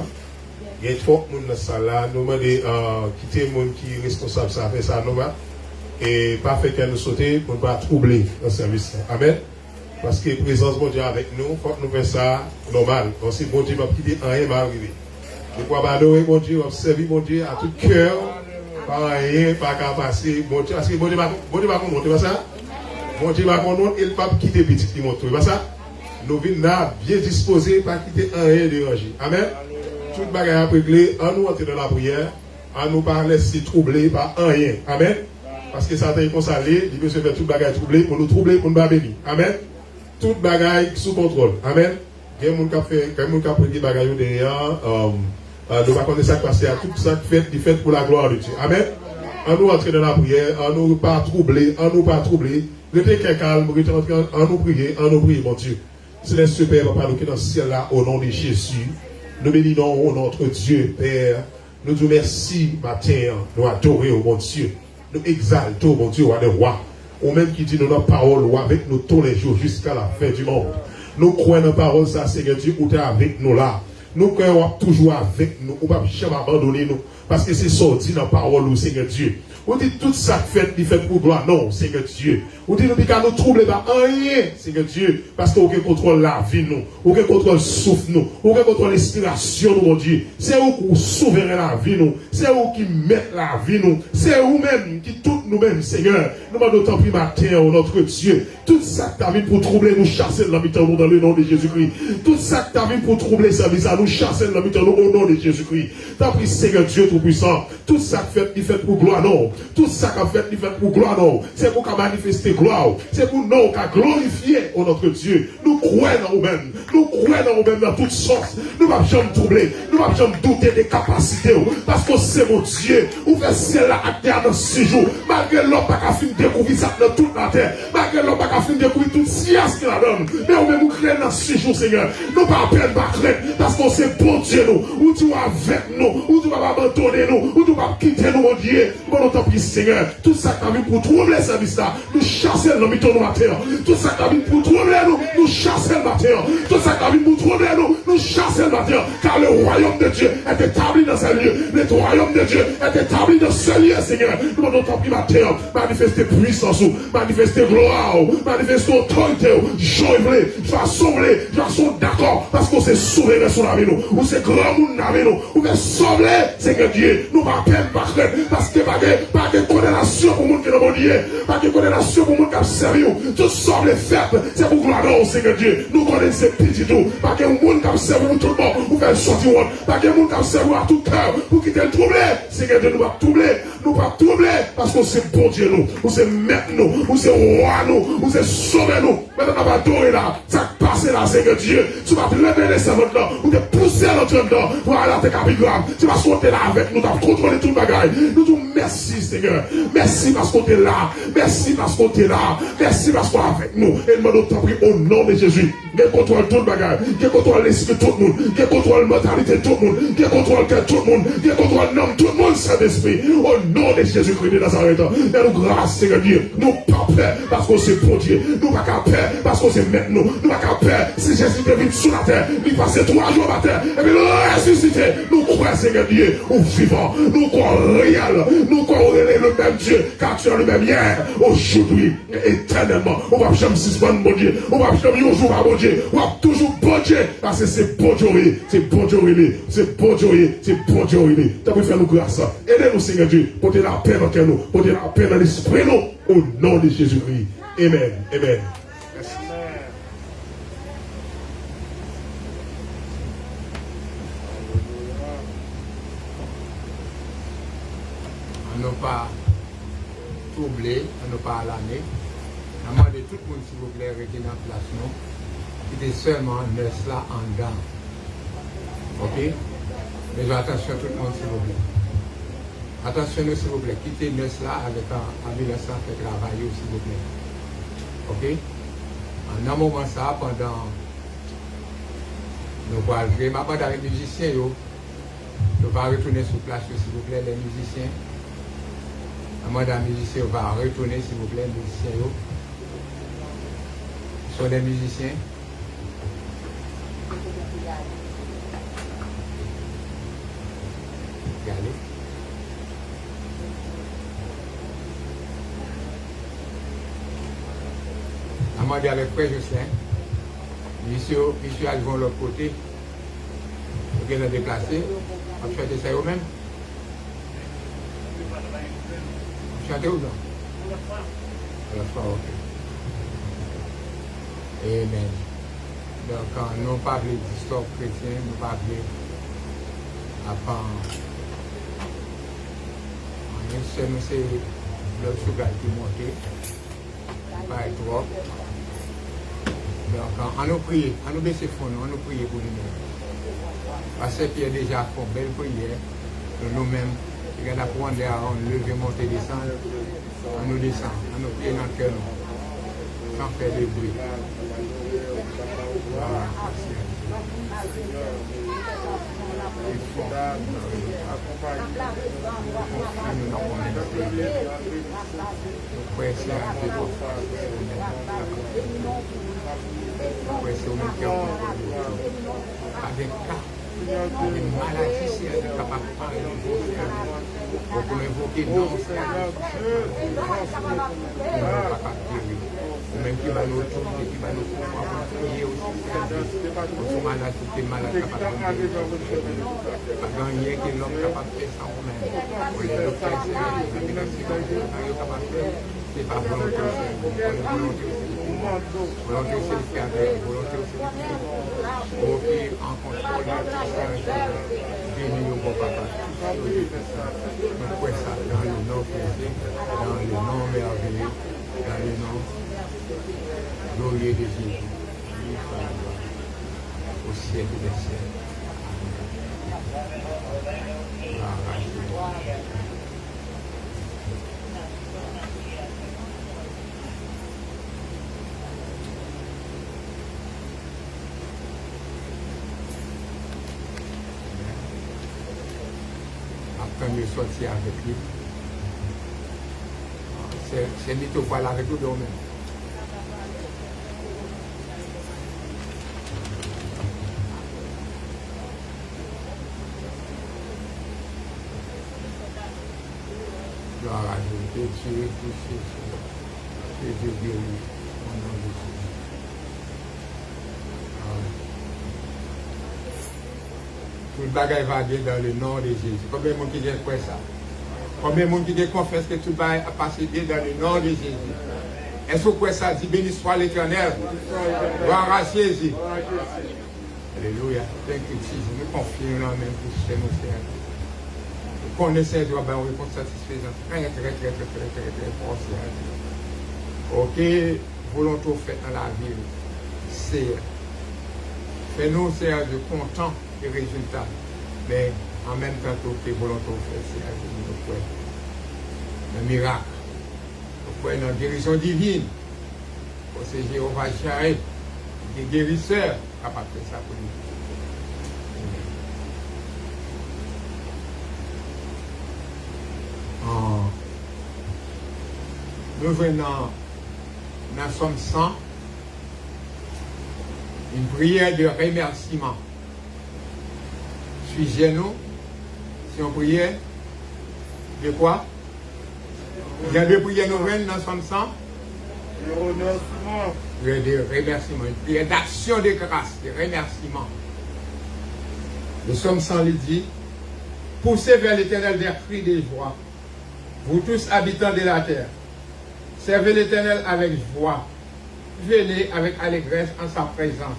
Il y a trop de monde dans la salle là. Nous demandons de quitter le monde qui est responsable, ça fait ça, nous va. Et pas faire qu'elle nous saute pour ne pas troubler le service. Amen. Parce que la présence de Dieu avec nous, il faut que nous fassions ça normal. Donc si bon Dieu va quitter, rien va arriver. Je crois pas adorer mon Dieu, observer mon Dieu à tout cœur, pas rien, pas qu'à passer. Bon Dieu, parce que bon Dieu va monter, pas ça? Bon Dieu va monter, il ne va pas quitter petit qui monte, pas ça? Nous venons là, bien disposés, pas quitter rien déranger. Amen. Toute bagarre à régler, en nous entrer dans la prière, en nous pas laisser troubler par rien. Amen. Parce que ça t'a consolé, il veut se faire toute bagarre troublée, pour nous troubler, pour nous pas bénir. Amen. Toute bagarre sous contrôle. Amen. Il y a des gens qui ont pris des bagailles derrière, nous ne connaissons pas ça passer à tout ça qui fait pour la gloire de Dieu. Amen. En nous entrer dans la prière, en nous pas troubler, restez calme, en nous prier, mon Dieu. Céleste Père, Papa, nous qui dans ce ciel-là, au nom de Jésus, nous bénissons notre Dieu, Père. Nous disons merci, matin, nous adorons, mon Dieu. Nous exaltons, mon Dieu, roi des rois. Ou même qui dit dans notre parole, ou avec nous tous les jours jusqu'à la fin du monde. Nous croyons dans la parole, ça, Seigneur Dieu, où tu es avec nous là. Nous croyons toujours avec nous, ou pas jamais abandonner nous. Parce que c'est sorti dans la parole, Seigneur Dieu. On dit tout ça fait, il fait pour gloire. Non, Seigneur Dieu. On dit nous ne trouble pas rien, Seigneur Dieu. Parce qu'on contrôle la vie, nous. On contrôle le souffle, nous. On contrôle l'inspiration, nous, mon Dieu. C'est vous qui souverain la vie, nous. C'est vous qui mettez la vie, nous. C'est vous-même qui tout nous-mêmes, Seigneur. Nous demandons tant pis matin, notre Dieu. Tout ça que tu as vu pour troubler, nous chasser de l'habitant dans le nom de Jésus-Christ. Tout ça que tu as vu pour troubler service à nous chasser de l'habitant au nom de Jésus-Christ. Tant pis, Seigneur Dieu Tout-Puissant. Tout ça que fait, il fait pour gloire, non. Tout ça qu'a fait, il fait pour gloire, non. C'est pour qu'à manifester gloire. C'est pour nous qu'à glorifier au notre Dieu. Nous croyons en nous-mêmes. Nous croyons en nous-mêmes dans toutes sortes. Nous ne pouvons jamais troubler. Nous ne pouvons jamais douter des capacités. Parce que c'est mon Dieu. Vous faites cela à terre dans 6 jours. Malgré l'homme pas qu'à finir découvrir ça dans toute la terre. Malgré l'homme pas qu'à finir découvrir toute science qu'il a donne. Mais on même nous créer dans 6 jours, Seigneur. Nous pas peine pas craindre. Parce que c'est bon Dieu nous. Ou tu vas avec nous. Ou tu vas abandonner nous. Ou tu vas quitter nous, mon Dieu. Bon, tant pis, Seigneur. Tout ça qui a vu pour troubler ce service là. Nous chasser l'homme de la terre. Tout ça qui a vu pour troubler nous. Nous chasser la terre. Tout ça qui a vu pour troubler nous. Nous chasser la terre. Car le royaume de Dieu est établi dans ce lieu. Le royaume de Dieu est établi dans ce lieu, Seigneur. Nous demandons tant pis, ma terre. Manifester puissance, manifester gloire, manifester autorité. Façon d'accord. Parce qu'on s'est souverain sur la vie, nous. Ou c'est grand monde dans la vie, nous. Ou c'est sauvé, Seigneur Dieu. Nous ne pas peine pas craindre. Parce que Pas de condamnation pour le monde qui est dans mon Dieu. Pas de condamnation pour le monde qui a servi. Tout ça, les fêtes, c'est pour gloire au Seigneur Dieu. Nous connaissons ces petits tout. Pas de monde qui a servi pour tout le monde. Pour faire sortir. Pas de monde qui a servi à tout cœur. Pour quitter le troublé. Seigneur Dieu, nous va troubler. Nous va troubler. Parce qu'on c'est bon Dieu nous. On c'est maître nous. On c'est roi nous. On c'est sauver nous. Maintenant, on va adorer là. Ça passe là, Seigneur Dieu. Tu vas lever les servants là. On te pousser à l'autre dedans. Pour aller à tes capigrammes. Tu vas sauter là avec nous. Tu vas contrôler tout le bagage. Nous disons merci, Seigneur. Merci parce qu'on est là. Merci parce qu'on est là. Merci parce qu'on est avec nous. Et nous demandons tant pis au nom de Jésus. Qui contrôle tout le bagage. Qui contrôle l'esprit de tout le monde. Qui contrôle la mentalité de tout le monde. Qui contrôle le cœur de tout le monde. Qui contrôle l'homme, tout le monde, Saint-Esprit. Au nom de Jésus-Christ de Nazareth. Fais-nous grâce, Seigneur Dieu. Nous pas peur parce qu'on c'est bon Dieu. Nous pas qu'à peur parce qu'on c'est maître nous. Nous pas qu'à peur si Jésus vit sous la terre. Il passe 3 jours à terre. Et puis nous ressusciter. Nous croyons, Seigneur Dieu, au vivant. Nous croyons réel. Nous croyons le même Dieu. Car tu es le même hier, aujourd'hui et éternellement. On va jamais suspendre mon Dieu. On va jamais un jour à mon Dieu. On va toujours bon Dieu. Parce que c'est bon Dieu. C'est bon Dieu. C'est bon Dieu. C'est bon Dieu. Tu peux faire nous grâce. Aidez-nous, Seigneur Dieu. Portez la paix dans le cœur nous. Portez la paix dans l'esprit nous. Au nom de Jésus-Christ. Amen. Amen. Merci. On n'a pas troublé, on n'a pas alarmé. On a demandé tout le monde, s'il vous plaît, rester dans la place, non? C'était seulement neuf là en dedans. Ok? Mais attention tout le monde, s'il vous plaît. Attention, s'il vous plaît. Quittez neuf là avec un ambulance fait travail, s'il vous plaît. Ok? En un moment, ça, pendant. Nous allons jouer. Ma bande avec les musiciens, nous allons retourner sur place, s'il vous plaît, les musiciens. Madame musicien va retourner, s'il vous plaît, musiciens. Ce sont des musiciens. Regardez. Amandé avec Frère Jocelyn. Monsieur a de l'autre côté. Vous allez déplacer. On va faire ça eux-mêmes. Chantez ou non? Ok. Amen. Donc, nous ne parlons pas d'histoire chrétienne, nous parlons à part. C'est l'autre sugar qui monte. Pas trop. Donc, on nous prie, on nous baisse fond, on nous prie pour nous-mêmes. Parce qu'il y a déjà fait une belle prière pour nous-mêmes. Il y a pour on lever, monter, descendre. On nous descend, on nous prie dans le cœur, sans faire de bruit. Une maladie, si elle est capable de parler, on peut invoquer non, même qui va nous tourner, qui va nous prier aussi, pour malade, tout est malade, capable de pas gagner que l'homme capable de faire ça nous-mêmes. On est le frère, c'est pas volonté, volonté c'est le faire, volonté c'est le faire. Ok, en contrôle, venez au bon papa. Donc, ouais, ça, dans le nom présent, dans le nom merveilleux, dans le nom glorieux de Jésus, au ciel des ciels. Quand je sortis avec lui, c'est lui qui parle avec nous de nous-mêmes. Gloire à Dieu, Dieu est touché, Dieu guérit, au nom de Jésus. Tout le bagage va bien dans le nom de Jésus. Combien de monde qui vient faire ça? Combien de monde qui confesse que tout va passer bien dans le nom de Jésus? Est-ce que ça dit béni soit l'Éternel? Gloire à Jésus. Alléluia. Thank you, Jesus. Nous confions en même pour chez nous, Seigneur. Nous connaissons Dieu, ben, réponse satisfaisante. Très fort, Seigneur. Ok, volonté faite dans la vie, c'est. Fais-nous, Seigneur, de content des résultats. Mais en même temps, que volonté faite, Seigneur, nous croyons. Un miracle. Nous croyons dans la guérison divine. C'est Jéhovah Jireh, qui est guérisseur, capable de faire ça pour nous. Nous venons dans Somme 100, une prière de remerciement. Suis-je nous, si on priait de quoi? Il y a deux prières nouvelles dans Somme 100. De remerciement, une prière d'action de grâce, de remerciement. Le Somme 100 lui dit: poussez vers l'Éternel des cris de joie, vous tous habitants de la terre. Servez l'Éternel avec joie. Venez avec allégresse en sa présence.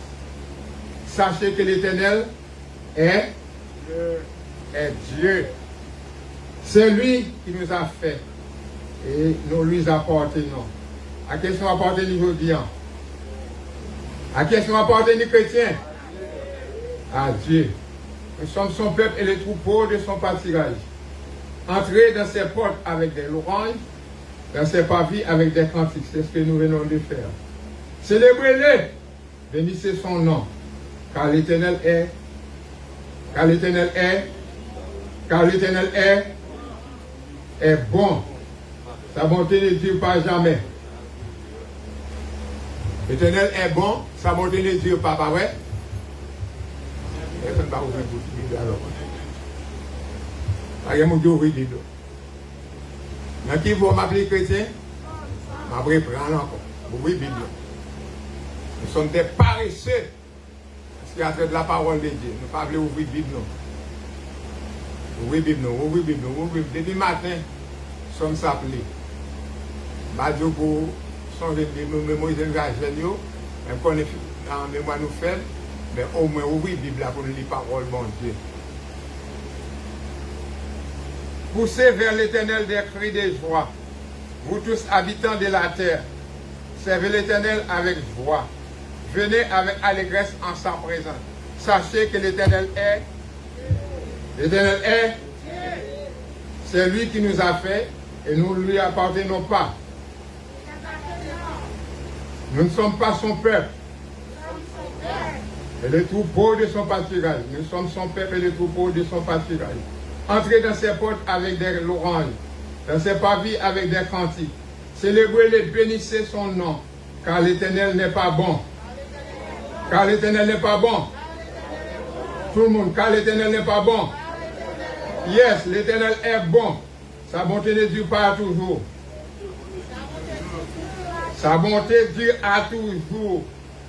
Sachez que l'Éternel est Dieu. C'est lui qui nous a fait et nous lui appartenons. À qui sont appartenus aujourd'hui? À qui sont appartenus les chrétiens? À Dieu. Nous sommes son peuple et les troupeaux de son pâturage. Entrez dans ses portes avec des louanges, dans ses parvis avec des cantiques. C'est ce que nous venons de faire. Célébrez-le, bénissez son nom, car l'Éternel est bon. Sa bonté ne dure pas jamais. L'Éternel est bon, sa bonté ne dure pas, pas vrai? Personne ne va ouvrir la Bible alors. Il y a mon Dieu ouvrir la Bible. Mais qui va m'appeler chrétien? M'appeler prendre encore. Ouvrir la Bible. Nous sommes des paresseux. Parce qu'il y a fait de la parole de Dieu. Nous ne pouvons pas ouvrir la Bible. Ouvrir la Bible, ouvrir la Bible, ouvrir la Bible. Depuis le matin, nous sommes s'appelés. Dieu pour changer de mémoire de l'engagement, même qu'on est en mémoire nous fait, mais au moins ouvrir la Bible pour nous lire la parole, bon Dieu. Poussez vers l'Éternel des cris de joie, vous tous habitants de la terre. Servez l'Éternel avec joie. Venez avec allégresse en sa présence. Sachez que l'Éternel est. L'Éternel est. C'est lui qui nous a fait et nous ne lui appartenons pas. Nous ne sommes pas son peuple. Et le troupeau de son pâturage. Nous sommes son peuple et le troupeau de son pâturage. Entrez dans ses portes avec des louanges, dans ses parvis avec des cantiques. Célébrez-le, bénissez son nom, car l'Éternel n'est pas bon. Car l'Éternel n'est pas bon. Tout le monde, car l'Éternel n'est pas bon. Yes, l'Éternel est bon. Sa bonté ne dure pas toujours. Sa bonté dure à toujours.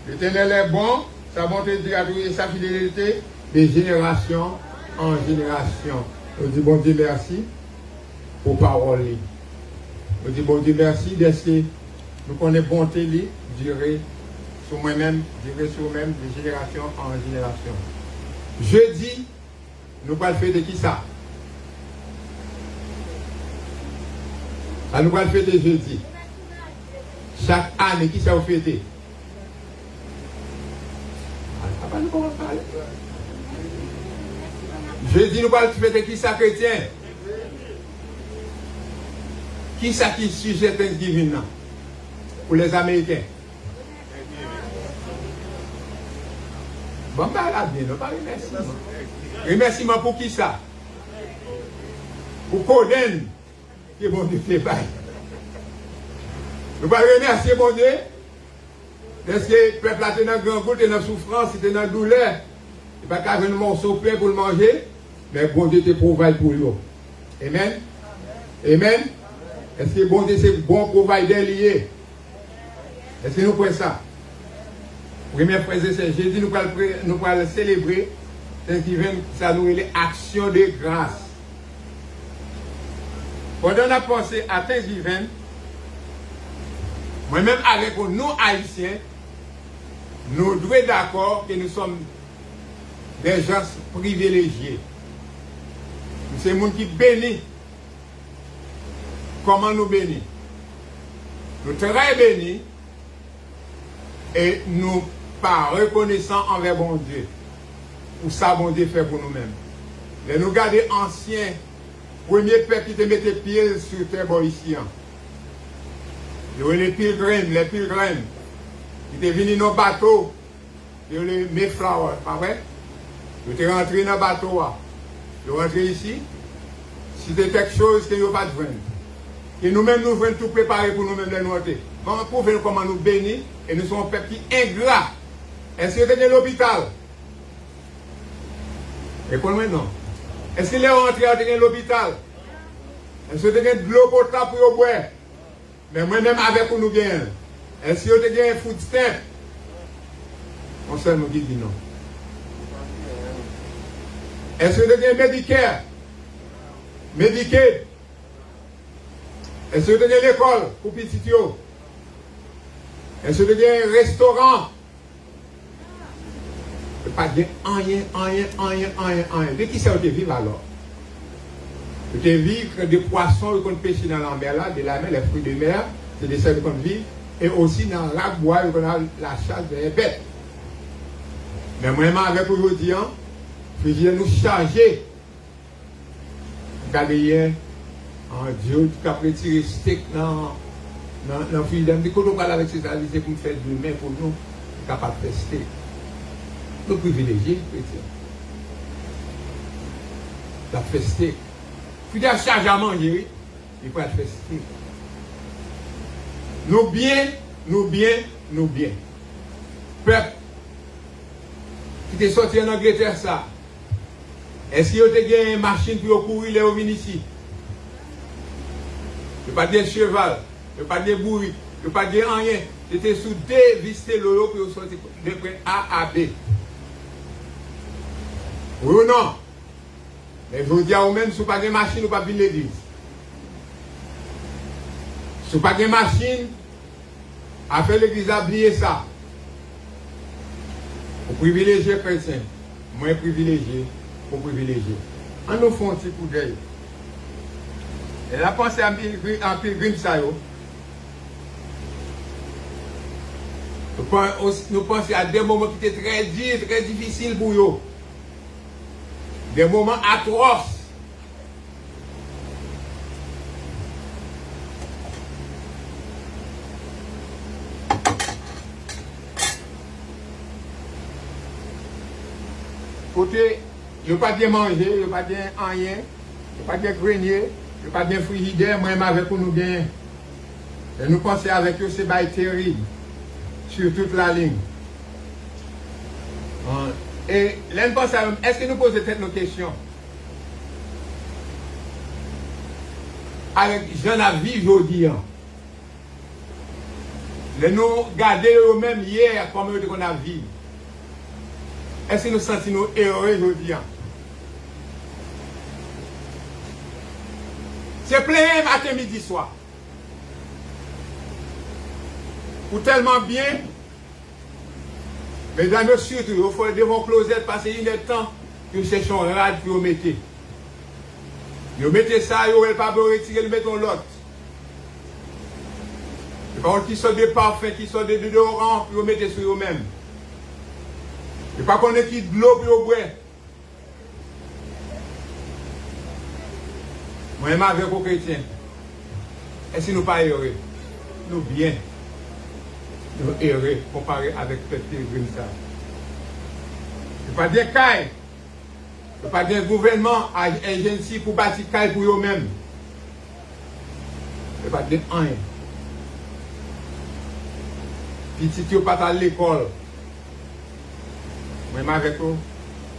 L'Éternel est bon, sa bonté dure à toujours et sa fidélité de génération en génération. Nous disons bon Dieu merci pour parole. Nous disons bon Dieu merci d'être nous connaissons bonté durer sur moi-même, durer sur moi-même de génération en génération. Jeudi, nous allons faire de qui ça? Nous allons faire de jeudi. Chaque année, qui ça vous fêter? Jeudi, nous allons fêter qui ça chrétien? Qui ça qui sujet Thanksgiving pour les Américains? Bon, bah là, bien, pas remerciement. Remerciement pour qui ça? Pour Coden, qui est bon Dieu fait bail. Nous allons remercier mon Dieu. Parce que le peuple a été dans le grand goût, il est dans la souffrance, il est dans la douleur. Il n'y a pas qu'à un morceau de pain pour le manger, mais bon Dieu te provide pour lui. Amen. Amen. Est-ce que bon Dieu c'est bon provider lié? Est-ce que nous prenons ça? Première phrase, c'est Jésus, nous allons célébrer Thanksgiving, ça nous est l'action de grâce. Pendant la pensée à Thanksgiving, moi-même avec nous haïtiens, nous devons d'accord que nous sommes des gens privilégiés. C'est les gens qui bénissent. Comment nous bénissons? Nous très bénis et nous pas reconnaissants envers bon Dieu. Pour ça, bon Dieu fait pour nous-mêmes. Et nous gardons anciens, premier peuple qui te mettait pied sur terre ici. Les pilgrims, qui étaient venus dans le bateau, les Mayflower, pas vrai? Ils étaient rentrés dans le bateau. Ils sont rentrés ici. C'était quelque chose que nous n'avons pas de vendre. Et nous-mêmes, nous voulons tout préparer pour nous-mêmes les noter. Comment prouver comment nous bénir et nous sommes un peuple qui est ingrat. Est-ce que vous êtes à l'hôpital? Répondez-moi non. Est-ce qu'il est rentré à l'hôpital? Est-ce que vous avez de l'eau potable pour boire? Mais moi-même avec vous nous gagnons. Est-ce que vous avez un food stamp? On sait nous dit non. Est-ce que vous avez un Medicare? Medicaid? Est-ce que vous avez l'école pour petit yo? Est-ce que vous avez un restaurant? Pas de rien. De qui ça vous vivre alors? Vous vivre des poissons qu'on pêche dans la mer, là, de la mer, les fruits de mer, c'est des choses qu'on vit, et aussi dans la bois, on a la chasse des bêtes. Mais moi-même, avec aujourd'hui, je viens nous charger. Regardez hier, Dieu, tu as retiré steak dans le film. Quand on parle avec ces alliés, c'est pour faire de main pour nous, capable de faire steak. Nous privilégiés, chrétiens. La fait steak. Puis il y a charge à manger, il faut faire steak. Nous bien. Peuple, qui est sorti en Angleterre, ça. Est-ce qu'il y a une machine pour courir les venir ici? Il n'y a pas de cheval, il n'y a pas de bourri, il n'y a pas de rien. C'était sous deux vistes l'eau pour sortir de point A à B. Oui ou non? Mais je vous dis à vous-même, si vous n'avez pas de machine, vous ne pouvez pas venir l'église. Si vous n'avez pas de machine, à faire l'église, oubliez ça. Vous privilégiez chrétien, moins privilégié, pour privilégier. On nous fait un petit coup d'œil. Et la pensée en pilgrim, ça y est. Nous pensons à des moments qui étaient très difficiles pour eux. Des moments atroces. Côté, il n'y a pas de manger, il n'y a pas de rien, il n'y a pas de grenier, il n'y a pas de frigidaire, moi-même avec nous gagnons. Et nous pensons avec eux, c'est pas terrible. Sur toute la ligne. Et là, nous pensons, est-ce que nous posons peut-être nos questions? Avec j'en ai vu aujourd'hui. Nous garder eux-mêmes hier comme on a vu. Est-ce que nous sentons heureux aujourd'hui? C'est plein matin, midi, soir. Ou tellement bien, mesdames et messieurs, il faut devant closet passer une temps que nous cherchons rad pour vous mettre. Vous mettez ça, vous ne pouvez pas retirer, vous mettez l'autre. Les paroles qui sont des parfums, qui sont des déodorants, puis vous mettez sur vous-même. Et pas qu'on ait qui de l'eau pour vous boire. Moi-même avec vos chrétiens, est-ce que nous pas heureux? Nous bien. Nous heureux comparé avec le pilgrim ça. Ce n'est pas des cailles. Ce n'est pas des gouvernements agency pour bâtir cailles pour eux-mêmes. Ce n'est pas des rien. Petit, tu n'as pas à l'école. Moi-même avec eux,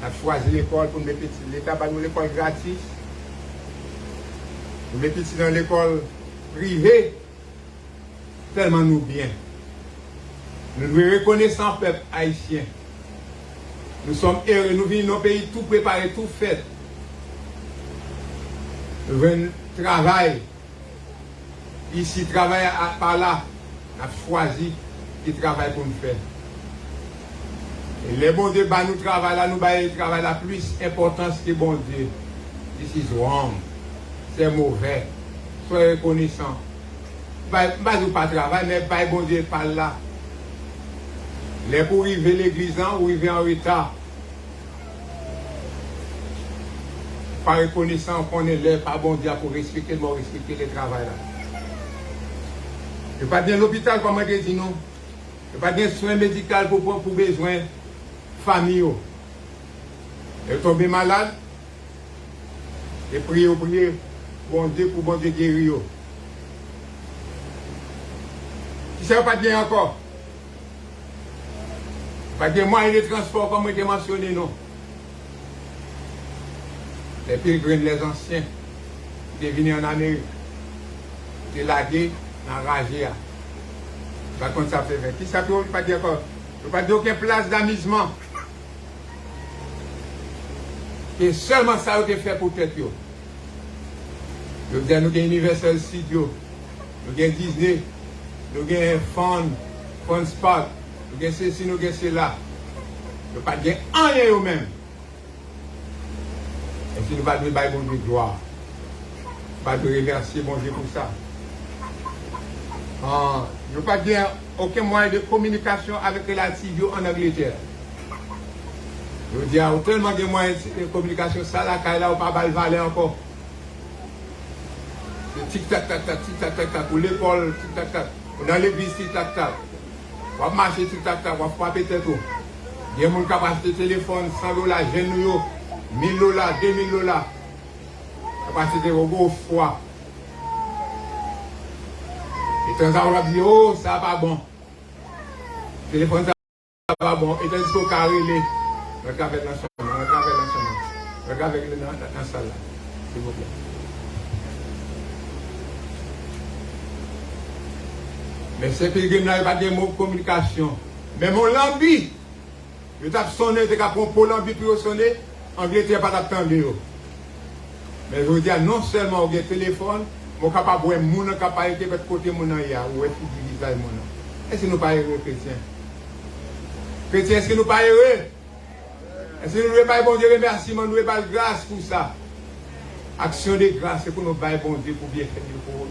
on a choisi l'école pour mes petits. L'État va nous l'école gratis. Nous mes petits dans l'école privée. Tellement nous bien. Nous devons reconnaître sans peuple haïtien. Nous sommes heureux, nous vivons dans nos pays tout préparé, tout fait. Nous venons travailler Ici, travail par là, on a choisi qui travaille pour nous faire. Et les bons Dieu, nous travaillons là, nous travaillons la plus importance que bon Dieu. This is wrong. C'est mauvais. Soyez reconnaissants. Pas travail, mais pas bon Dieu par là. Les pour arriver l'église, ou arriver en retard. Pas reconnaissant qu'on est là, pas bon Dieu pour respecter le travail là. Il n'y a pas bien l'hôpital comme on dit non. Il n'y a pas bien soins médicaux pour besoin famille. Elle tombe malade. Et prier, bon Dieu pour bon Dieu guérir. Si ça n'a pas bien encore. Pas de moyens de transport comme je l'ai mentionné, non. Les pilgrims, les anciens, qui sont venus en Amérique, qui sont lagués, enragés. Par contre, ça fait 20. Qui ça peut pas dire encore? Il ne peut pas dire aucune place d'amusement. Et seulement ça a été fait pour tête. Nous avons Universal Studios, nous avons Disney, nous avons Fun Spot, nous avons ceci, nous avons cela. Nous n'avons pas de rien eux-mêmes. Et si nous ne pouvons pas de gloire, pas de remercier bon Dieu pour ça. Nous n'avons pas de aucun moyen de communication avec la TV en Angleterre. Nous disons tellement de moyens de communication, ça là, quand là, on ne peut pas le valer encore. Tic-tac-tac, tic-tac-tac, pour l'école, tic-tac-tac. Dans l'église, tic-tac-tac. On va marcher, tic-tac-tac, on va frapper tête. Il y a des gens qui ont acheté téléphone, $100, jeunes, $1000, $2000. Capacité de gros froid. Et quand on va dire, oh, ça va pas bon. Le téléphone, ça va pas bon. Et tandis qu'on carré les. Regardez dans la salle. Regardez dans la salle. S'il vous plaît. Mais ces pilgrims n'ont pas de mots de communication. Mais mon lambi, je tape sonné, je tape pour lambi pour sonner, Angleterre pas d'attendre. Mais je veux dire, non seulement au téléphone, je suis capable de voir mon capacité de côté mon aya, ou est-ce que visage mon. Est-ce que nous pas heureux, chrétiens? Chrétiens, est-ce que nous pas heureux? Est-ce que nous ne pas bon Dieu remerciement, nous ne pas grâce pour ça? Action de grâce, c'est pour nous bailler bon Dieu pour bien faire pour vous.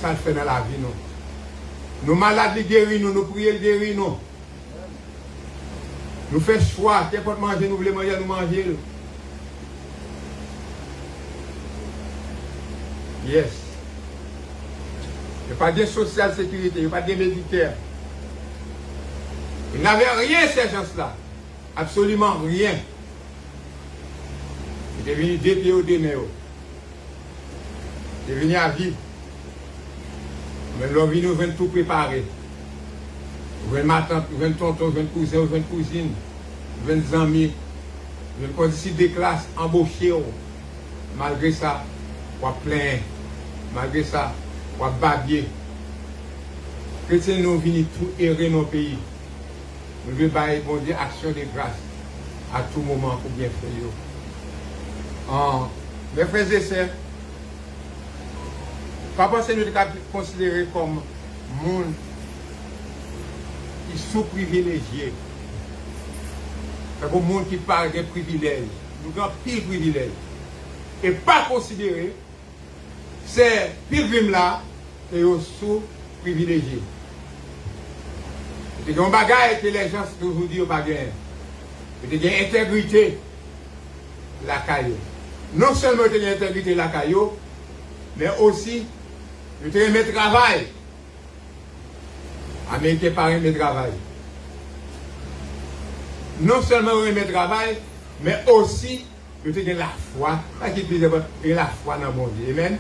Ça le fait dans la vie, non? Nous malades, les guéris, nous prions, les guéris, nous. Nous faisons choix, qu'importe manger, nous voulons manger, nous manger. Yes. Il n'y a pas de social sécurité, il n'y a pas de militaire. Il n'avait rien, ces gens-là. Absolument rien. Il est venu des pieds au démé. Il est venu à vivre. Mais l'on vient nous tout préparer. Nous venons ma tante, nous venons tonton, nous venons cousin, nous venons cousine, nous venons amis, nous venons ici des classes embauchées. Malgré ça, on va plein. Malgré ça, on va babier. Chrétiens, nous venons tout errer nos pays. Nous devons bailler bon Dieu action de grâce à tout moment pour bien faire. Mes frères et sœurs, pas penser nous considérer comme monde qui sont sous-privilégiés. C'est comme monde qui parle de privilèges. Nous avons pile privilèges. Et pas considérer ces pilgrims-là et sous-privilégiés. C'est un bagage que les gens aujourd'hui ont pas gagné. C'est une intégrité la caillou. Non seulement une intégrité la caillou, mais aussi je mes travail. Américain par mes travail. Non seulement mes travail, mais aussi je te la foi. Pas qui dit la foi dans mon Dieu. Amen.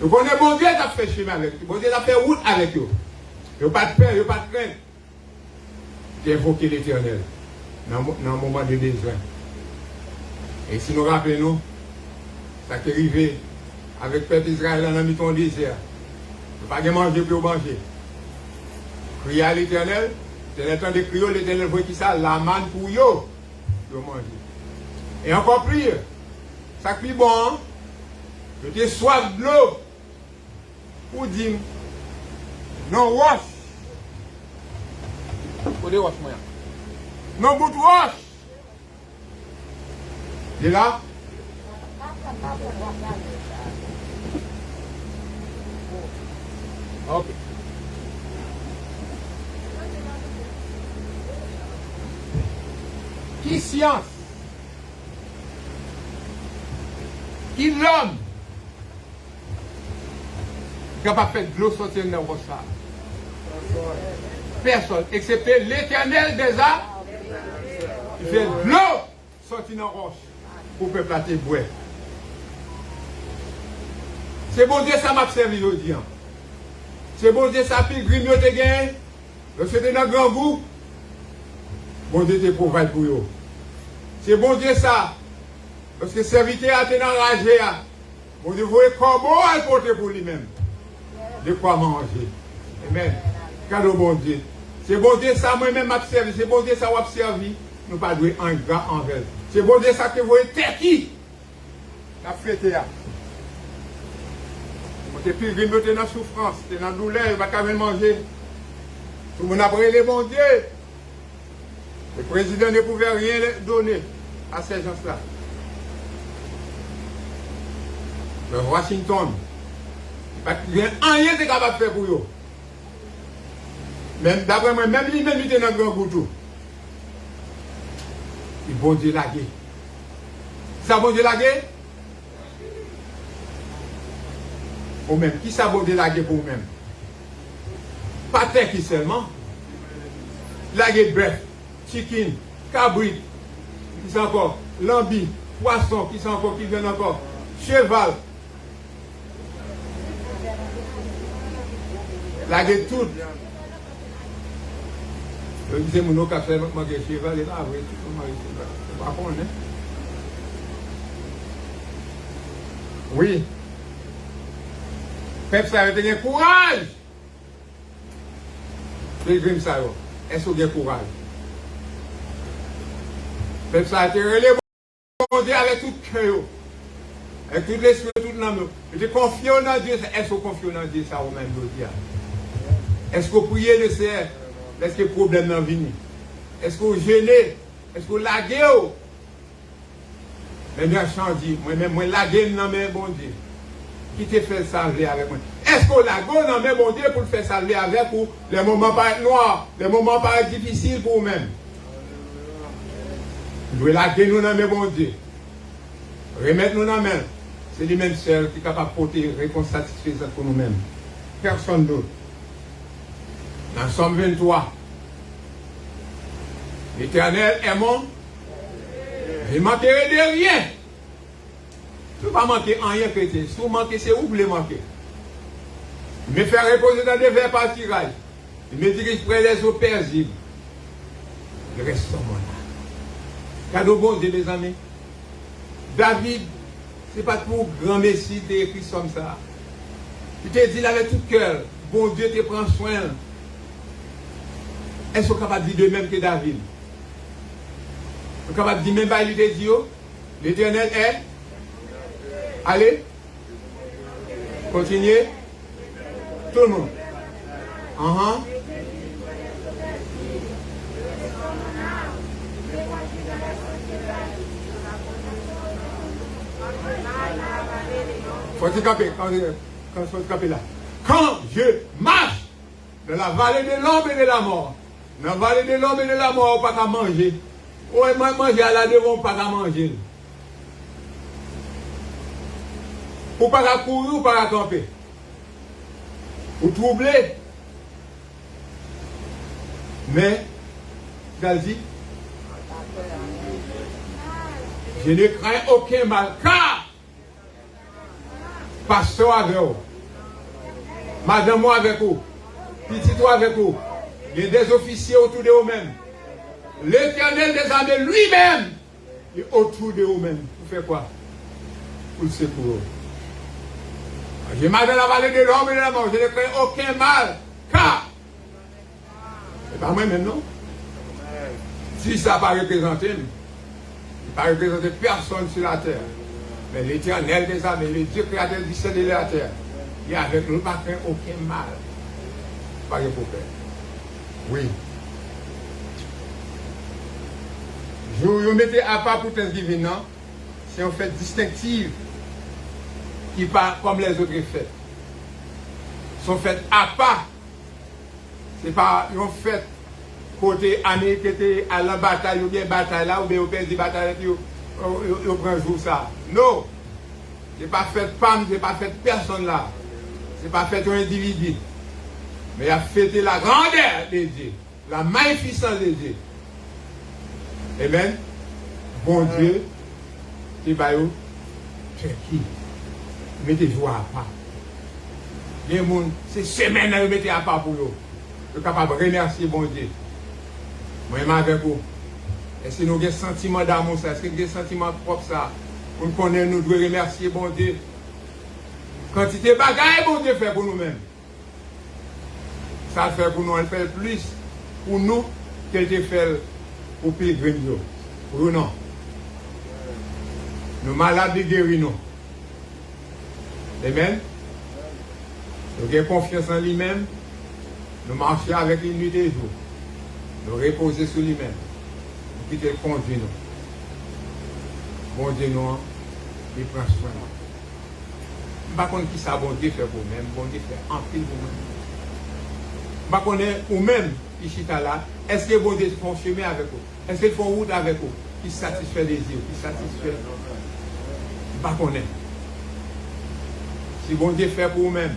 Donc on est bon Dieu qui a fait chemin avec vous. Bon Dieu a fait route avec vous. Il n'y a pas de peur, il n'y a pas de crainte. D'invoquer l'Éternel dans le moment de besoin. Et si nous rappelons, ça qui est arrivé avec le peuple Israël dans le ton désert. Il ne pas manger pour manger. Crier à l'Éternel, c'est le temps de crier, l'Éternel voit qui ça, la manne pour yo, pour manger. Et encore plus, ça qui est bon, je t'ai soif de l'eau. Ou dit, non roche. Côté roche, moi. Non bout de roche. Et là, ok. Qui science? Qui l'homme? Capable de faire de l'eau sortir dans le roche. Personne, excepté l'Éternel des arts, qui fait de l'eau sortir dans la roche pour le peuple à te boire. C'est bon Dieu, ça m'a servi aujourd'hui. C'est bon Dieu, ça pilgrim yo te gagné. Lorsque tu es dans le grand goût, bon Dieu te provide pour eux. C'est bon Dieu, ça. Lorsque le serviteur a été enragé, bon Dieu, vous voyez comment elle porte pour lui-même. De quoi manger. Amen. Cadeau bon Dieu. C'est bon Dieu ça, moi-même m'a servi. C'est bon Dieu ça m'a servi. Nous pas doué en gras envers. C'est bon Dieu ça que vous voyez qui la fête là. Quand tu pilgrim, tu es dans la souffrance, tu es dans la douleur, tu vas pas manger. Tout le monde a pris les bon Dieu. Le président ne pouvait rien donner à ces gens-là. Le Washington, il n'y a rien de capable de faire pour eux. Même d'après moi, même lui-même, il était dans le grand goutou. Il bon Dieu lagué. Ça bon Dieu lagué? Pour même. Qui ça bon Dieu lagué pour vous-même? Pas terre qui seulement. Lagué bœuf, chicken, cabrit, qui sont encore, lambi, poisson, qui sont encore, qui viennent encore, cheval. Lagué tout. Je disais, mon cas fait manquer cheval, et là, oui, tout le monde c'est pas bon, hein? Oui. Peuple, ça a été un courage. Pilgrim, ça, est-ce que vous avez courage? Peuple, ça a été relé, bon Dieu, avec tout le cœur, avec tout l'esprit, tout l'âme. Je confie en Dieu, est-ce que vous confiez en Dieu, ça, vous-même, Dieu? Est-ce que vous priez le Seigneur? Est-ce que le problème n'est pas venu? Est-ce que vous gênez? Est-ce que vous laguez? Mais bien changé, moi-même, moi lagué dans mes bon Dieu. Qui te fait salver avec moi? Est-ce que vous laguez dans mes bon Dieu pour le faire salver avec vous? Les moments pas être noirs, les moments pas être difficiles pour vous-même. Vous devez laguer nous dans mes bon Dieu. Remettre nous dans mes mains. C'est lui-même seul qui est capable de porter une réponse satisfaisante pour nous-mêmes. Personne d'autre. Dans Somme 23, l'Éternel est mon. Je ne manquerai de rien. Tu ne vas pas manquer en rien, chrétien. Si vous manquez, c'est où vous voulez manquer. Il me fait reposer dans des verts pâturages. Il me dirige près des eaux paisibles. Je reste sur moi là. Cadeau bon Dieu, mes amis. David, ce n'est pas pour grand messie qui écrit comme ça. Il te dit avec tout cœur, bon Dieu te prend soin. Est-ce qu'on est capable de dire de même que David? On est capable de dire même pas, il te dit, l'Éternel est. Allez. Continuez. Tout le monde. Faut-il camper là. Quand je marche dans la vallée de l'ombre et de la mort, dans la vallée de l'ombre et de la mort, on ne peut pas manger. Ouais, moi, manger à la devant, on ne peut pas manger. On ne peut pas courir, on ne peut pas camper. Ou troubler. Mais, ça dit, je ne crains aucun mal, car pasteur avec vous, madame moi avec vous, petit toi avec vous, il y a des officiers autour de vous-mêmes. L'Éternel des armées lui-même est autour de vous-mêmes. Pour faire quoi? Pour le secours. J'ai mal dans la vallée de l'homme et de la mort. Je ne crains aucun mal. Car, c'est pas moi-même, non? Si ça n'a pas représenté, il n'a pas représenté personne sur la terre. Mais l'Éternel des armées, le Dieu créateur du ciel et de la terre, Et avec nous, pas faire aucun mal. Pas de problème. Oui. Je vous mettez à part pour Thanksgiving, non? C'est une fête distinctive qui pas comme les autres fêtes. Sont faites à part. C'est pas une fête côté année qui était à la bataille ou bien bataille là ou bien au pays de bataille qui prend jour ça. Non. C'est pas fait femme, c'est pas fait personne là. C'est pas fait un individu. Mais il a fêté la grandeur de Dieu, la magnificence de Dieu. Amen. Bon Dieu, qui va où? C'est qui? Mettez-vous à part. Les gens, c'est semaine à mettez à part pour vous. Vous êtes capable de remercier bon Dieu. Moi-même avec vous. Est-ce que nous avons un sentiment d'amour ça? Est-ce que nous avons un sentiment propre ça? Pour nous connaître, nous devons remercier bon Dieu. Quantité de bagaille, bon Dieu fait pour nous-mêmes. Ça le fait pour nous, elle fait plus pour nous qu'elle te fait pour Pilgrim. Pour nous, non. Nous malades de guérir, nous. Amen. Nous avons confiance en lui-même. Nous marchons avec lui nuit et jour. Nous reposer sur lui-même. Nous quitter le conduit, nous. Bon Dieu, nous, il prend soin. Je ne sais pas qui ça, bon Dieu fait pour vous-même. Bon Dieu fait en pile pour vous-même. Je ne sais pas vous-même, qui chita là, est-ce que bon Dieu font chemin avec vous? Est-ce qu'ils font route avec vous? Qui satisfait les yeux? Qui satisfait? Je ne sais pas. Si bon Dieu fait pour vous-même,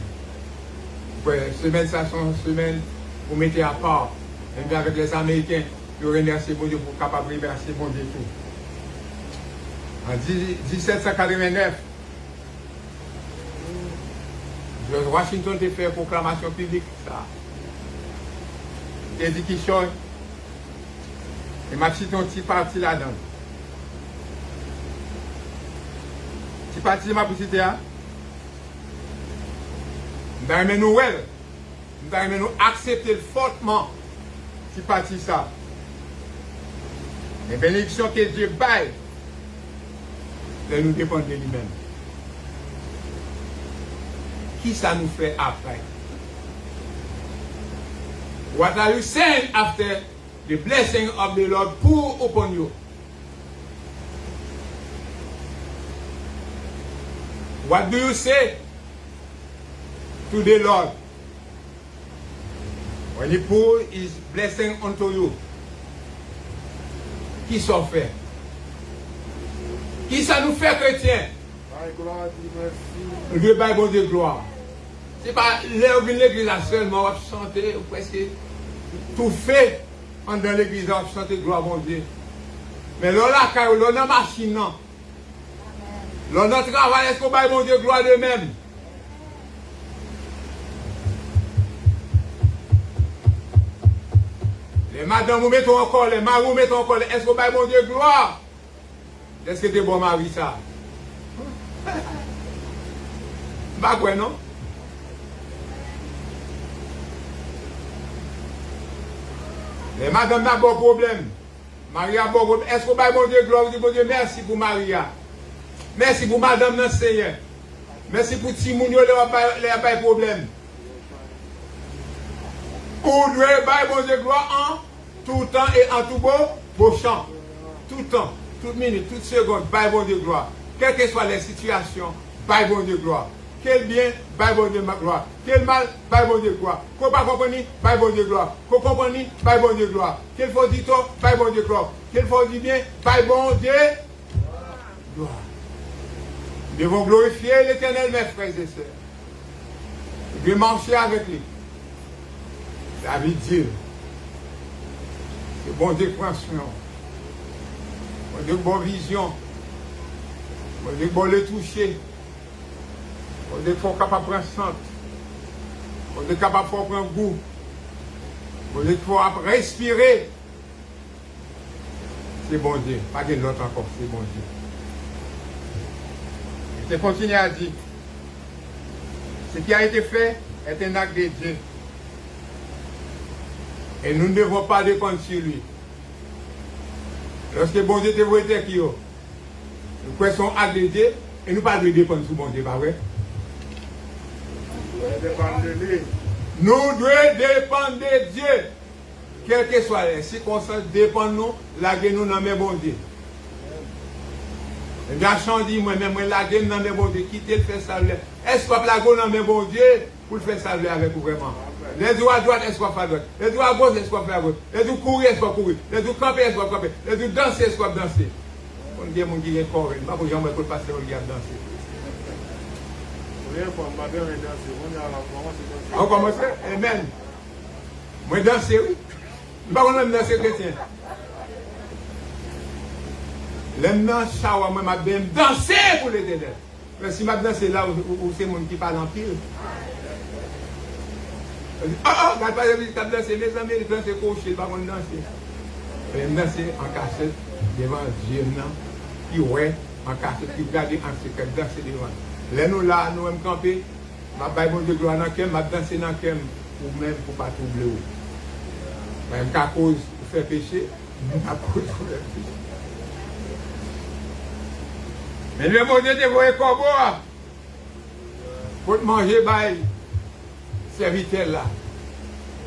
semaine, ça sont semaine, vous mettez à part. Même avec les Américains, vous remerciez bon Dieu pour capable de remercier bon Dieu tout. En 1789, George Washington a fait une proclamation publique, ça. Il a dit qu'il change. Et ma petite, un petit parti là-dedans. Petit parti, ma petite, hein? Nous allons nous accepter fortement petit parti ça. Les bénédictions que Dieu baille, nous dépendent de lui-même. Qui ça nous fait après? What are you saying after the blessing of the Lord pour upon you? What do you say to the Lord when He pour His blessing unto you? Qui ça fait? Qui ça nous fait chrétien? Nous devons bon Dieu gloire. C'est pas l'église seulement, on va chanter, presque tout fait dans l'église, on va chanter gloire bon Dieu. Mais là, là, dans la machine, non. Là, dans le travail, est-ce qu'on va bon Dieu gloire de même? Les madames, vous mettez encore, les maris, vous mettez encore, est-ce qu'on va bon Dieu gloire? Est-ce que tu es bon mari, ça? Pas quoi, non? Les madames n'ont pas de problème. Maria a bon problème. Est-ce qu'on va bon Dieu gloire? Bon Dieu, merci pour Maria. Merci pour madame dans Seigneur. Merci pour Timounio, il n'y a pas de problème. Pour Dieu, bon Dieu gloire en tout temps et en tout beau chant. Tout temps, toute minute, toute seconde, bon Dieu gloire. Quelles que soient les situations, bon Dieu gloire. Quel bien, bon Dieu gloire. Quel mal, bon Dieu gloire. Qu'on pas comprendre, bon Dieu gloire. Qu'on comprend, bon Dieu gloire. Quel faut dire tort, bon Dieu gloire. Quel faut dire bien, bon Dieu gloire. Nous devons glorifier l'Éternel, mes frères et sœurs. Nous devons marcher avec lui. David dit, c'est bon Dieu prend soin. Bon Dieu bonne vision. Bon Dieu bon le toucher. Bon Dieu faut capable de prendre centre. Bon Dieu capable de prendre goût. Bon Dieu faut respirer. C'est bon Dieu. Pas de l'autre encore, c'est bon Dieu. Je continue à dire, ce qui a été fait est un acte de Dieu. Et nous ne devons pas dépendre sur lui. Lorsque bon Dieu te voit qui nous croyons son acte de Dieu, et nous ne devons pas dépendre sur bon Dieu, pas vrai? Nous devons dépendre de Dieu. Quelles que soient les circonstances, dépendent nous, laguez-nous dans mes bons dieux. Et bien, dit moi-même, moi, laguez-nous dans mes bons dieux, quittez le faire saluer. Est-ce qu'on laguez dans mes bons dieux pour le faire saluer avec vous vraiment? Les doigts à droite, est-ce qu'on fait à droite? Les doigts à gauche, est-ce qu'on fait à gauche? Les doigts courir, est-ce qu'on courir? Les doigts camper, est-ce qu'on camper? Les doigts danser, est-ce qu'on danser? On dit, mon Dieu, corps, il n'y a pas que j'aimerais que le pasteur regarde danser. On commence? Amen. Moi, danser, oui. Je ne sais pas comment danser chrétien. L'aime dans le shower, moi, je vais danser pour les ténèbres. Mais si je danse là où c'est mon qui parle en pile. Ah, regarde pas les gens danser, mes amis, ils dansent coucher, pas qu'on danser. Je vais danser en cachette devant Dieu, qui ouais, en cachette, qui regarde en secret, danser devant. Là, nous là, nous sommes campés, je vais mon Dieu gloire dans le cœur, je vais danser dans le cœur, ou même pour ne pas troubler. Même qu'à cause de faire péché, à cause de faire péché. Mais le bon Dieu te voit corbeau pour te manger, bail, serviteur là.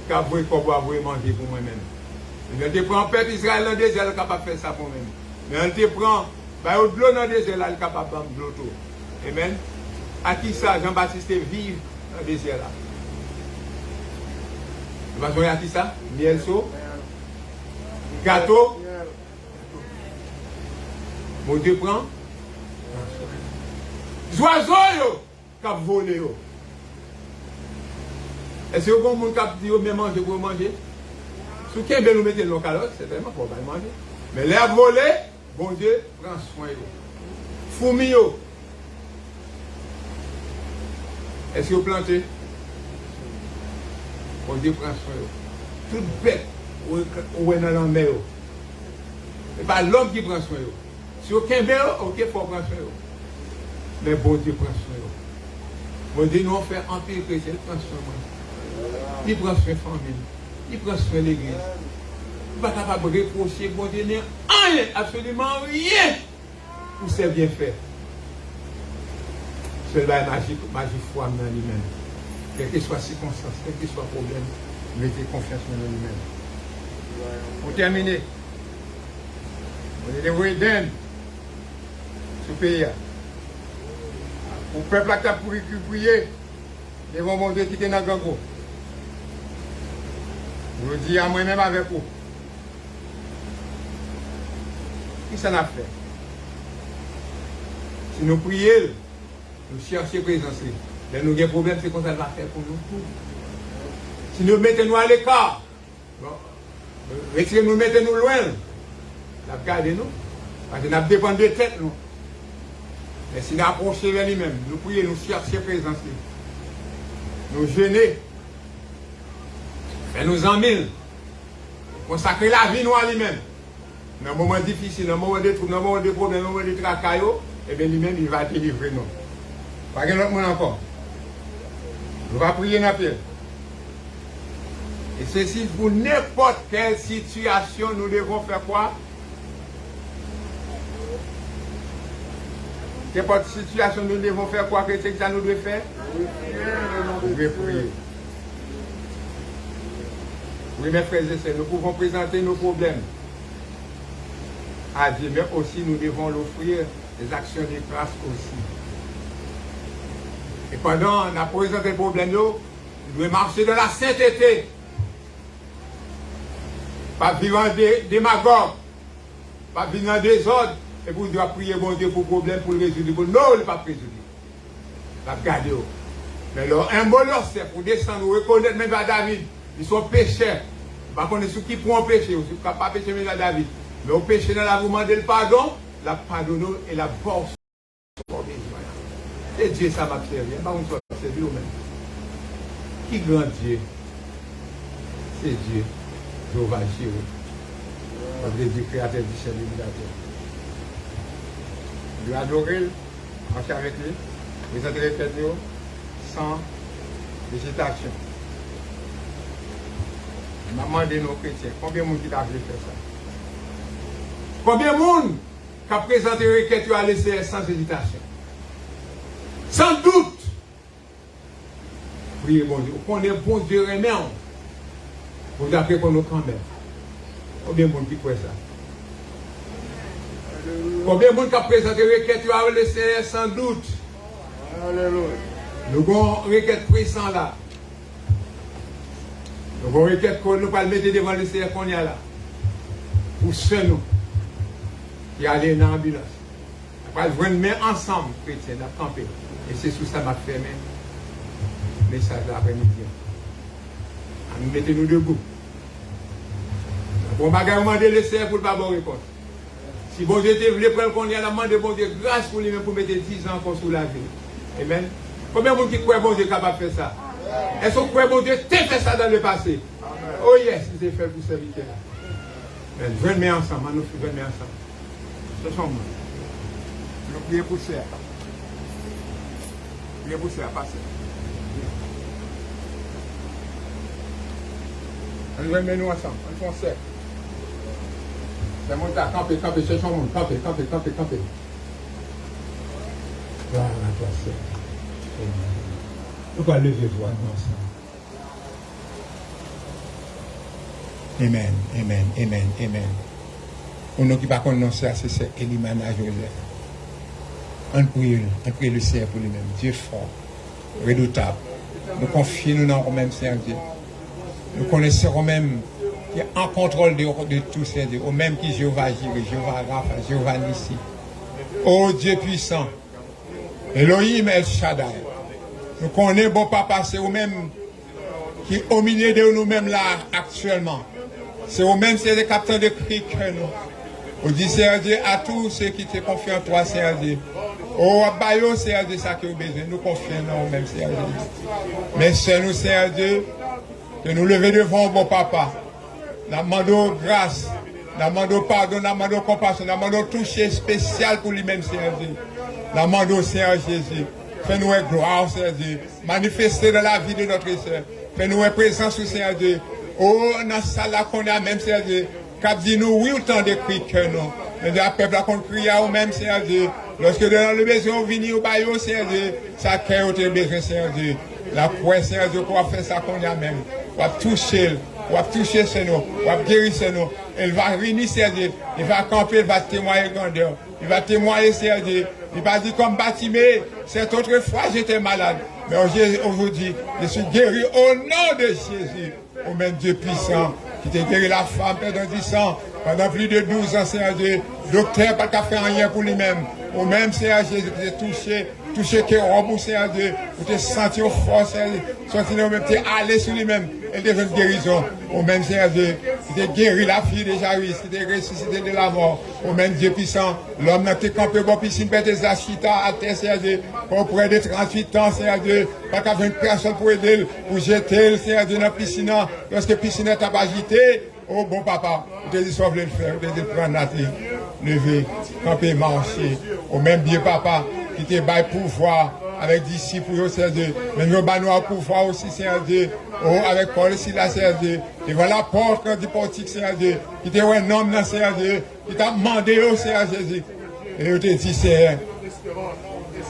Quand vous corbeau, vous manger pour moi-même. Mais te prend peuple Israël dans le désert, il est capable de faire ça pour moi-même. Mais on te prend, de l'eau dans le désert, il est capable de l'eau. Amen. À qui ça, Jean-Baptiste vive dans le désert là? Tu vas jouer à qui ça? Miel chaud? Gâteau? Mon Dieu prend? Oiseaux qui ont volé. Est-ce que vous avez dit que vous manger pour manger? Si vous avez nous mettez dans calotte, c'est vraiment pour manger. Mais les volés, bon Dieu prend soin. Fourmis. Est-ce que vous plantez? Bon Dieu prend soin. Toute bête ou est dans la mer. Ce n'est pas l'homme qui prend soin. Si vous avez ok, il faut prendre soin. Mais bon Dieu prend soin. Bon Dieu nous fait un peu chrétien, il prend soin. Il prend soin de la famille. Il prend soin de l'église. Il n'est pas capable de reprocher, bon Dieu n'a rien, absolument rien pour ses bienfaits. Cela est magique foi dans lui-même. Quelle que soit la circonstance, quel que soit le problème, mettez confiance dans lui-même. Pour terminer, on est des rois d'Inde, ce pays. Pour le peuple qui a prié, devant mon Dieu qui était dans le gango. Je dis à moi-même avec vous. Qu'est-ce que ça a fait? Si nous prions, nous cherchons présence. Mais nous avons un problème, c'est qu'on va faire pour nous tous. Si nous mettons-nous à l'écart, retirez-nous, mettez-nous loin, nous gardez-nous. Parce que nous dépendons de tête, nous. Mais si nous approchons vers lui-même, nous prions, nous cherchons présence. Nous jeûnons. Mais nous en mille. Consacrer la vie nous à lui-même. Dans un moment difficile, dans un moment de trouble, dans un moment de problème, dans un moment de tracaillot, et bien lui-même, il va délivrer nous. Pas qu'il y ait autre monde encore. Nous allons prier dans la pierre. Et ceci, pour n'importe quelle situation, nous devons faire quoi? N'importe quelle situation, nous devons faire quoi? Qu'est-ce que ça nous doit faire? Nous devons prier. Oui, mes frères et sœurs, nous pouvons présenter nos problèmes à Dieu, mais aussi nous devons l'offrir des actions de grâce aussi. Et pendant qu'on a présenté le problème, nous devons marcher dans la sainteté. Pas vivre en démagogue, pas vivre en désordre, et vous devez prier bon Dieu pour le problème, pour le résoudre. Non, il n'est pas résoudre. La garder. Mais alors, un bon c'est pour descendre, reconnaître même à David, ils sont pécheurs. Par contre, ceux qui pourront pécher, ceux qui ne peuvent pas pécher même à David. Mais au péché dans la vous demander le pardon, la pardonner et la force. Et Dieu, ça va servir. Pas on soit servi au même. Qui grand Dieu? C'est Dieu. Jéhovah Jireh. Le Dieu créateur du ciel et de la terre. Je vais adorer, marcher avec lui, présenter les fêtes sans hésitation. Je vais demander nos chrétiens, combien de monde qui a voulu faire ça? Combien de monde qui a présenté les requêtes à l'ECS sans hésitation? Sans doute. prier bon Dieu. On est bon Dieu remet. Bon Dieu après pour nous quand même. Combien de monde qui croit ça? Combien de monde qui a présenté requête, tu as laissé sans doute. Alléluia. Nous avons une requête pressante là. Nous avons une requête qu'on nous pas mettre devant le Seigneur qu'on y a là. Pour ceux nous qui allaient dans l'ambulance. Nous allons joindre main ensemble, chrétiens, à camper. Et c'est sous ça que je fait le message l'après-midi. Nous mettons-nous debout. Bon bagage, on le Seigneur pour ne pas avoir réponse. Si bon Dieu te voulait prendre qu'on y a la main de bon Dieu, grâce pour lui-même pour mettre 10 ans encore sous la vie. Amen. Combien de gens qui croient bon Dieu est capable de faire ça? Est-ce que vous croyez bon Dieu t'a fait ça dans le passé? Oh yes, il s'est fait pour serviteur. Venez ensemble, nous venons ensemble. Ce sont moi. Nous prions pour ça. Prions pour ça, passer. Nous venons ensemble, on fait ça. C'est mon tas, campez, c'est son monde, campez. Voilà, toi, c'est. Nous allons lever voix ensemble. Amen. On n'a pas connoncé à ce c'est Elimana Joseph. On prie le Seigneur pour lui-même. Dieu fort, redoutable. Nous confions dans le même Seigneur Dieu. Nous connaissons même qui est en contrôle de tout Seigneur, au même qui Jéhovah Jireh, Jéhovah Rapha, Jéhovah Nissi. Oh Dieu puissant, Elohim El Shaddai. Nous connaissons bon papa, c'est vous-même qui est au milieu de nous-mêmes là actuellement. C'est vous-même, c'est les capteurs de cri que nous. Vous dites, Seigneur Dieu, à tous ceux qui te confient en toi, Seigneur Dieu. Oh, Bayo, Seigneur Dieu, ça que vous besoin. Nous confions en nous-mêmes, Seigneur Dieu. Mais c'est nous, Seigneur Dieu, que nous lever devant bon papa. Nous demandons grâce, nous demandons pardon, nous demandons compassion, nous demandons toucher spécial pour lui-même, Seigneur Dieu. Nous demandons, Seigneur Jésus, fais-nous une gloire, Seigneur Dieu. Manifester dans la vie de notre Seigneur. Fais-nous une présence, Seigneur Dieu. Oh, dans ce salle qu'on a même, Seigneur Dieu. Cap dit nous, oui, autant de cris que nous. Mais le peuple a qu'on crie à nous-mêmes, Seigneur Dieu. Lorsque dans le besoin, on vient au baillot, Seigneur Dieu. Ça crée autant besoin, Seigneur Dieu. La foi, Seigneur Dieu, pour faire ça qu'on a même. On va toucher, c'est nous. On va guérir, c'est nous. Il va venir, Seigneur Dieu. Il va camper, il va témoigner grandeur. Il va témoigner, Seigneur Dieu. Il va dire comme Batimée, cette autre fois j'étais malade. Mais aujourd'hui, je suis guéri au nom de Jésus. Au même Dieu puissant, qui t'a guéri la femme pendant 10 ans, pendant plus de 12 ans, Seigneur Dieu. Docteur, pas qu'à faire rien pour lui-même. Au même Seigneur Jésus, qui t'a touché que rembourser, Seigneur Dieu, pour te sentir fort, Seigneur Dieu. Sentir au même, t'es allé sur lui-même. Elle devient une guérison. Au même Seigneur Dieu, qui t'a guéri la fille de Jairus, qui t'a ressuscité de la mort. Au même Dieu puissant, l'homme n'a été campé pour piscine, pète des achita à terre, Seigneur Dieu. Pour près de 38 ans, Seigneur Dieu. Pas qu'à une personne pour aider, pour jeter, Seigneur Dieu, dans la piscine. Lorsque la piscine est agitée, oh bon papa, vous te dit, sauf le faire, vous te dit, prendre la terre, lever, camper, marcher. Au même Dieu, papa, qui te baille pouvoir avec disciples, Seigneur Dieu. Mais nous avons pouvoir aussi, Seigneur Dieu. Oh, avec Paul aussi, là, Seigneur Dieu. Et voilà, porte du portique, Seigneur Dieu. Qui te un homme, là, Seigneur Dieu. Qui t'a demandé, oh, Seigneur Jésus. Et vous te dit, Seigneur.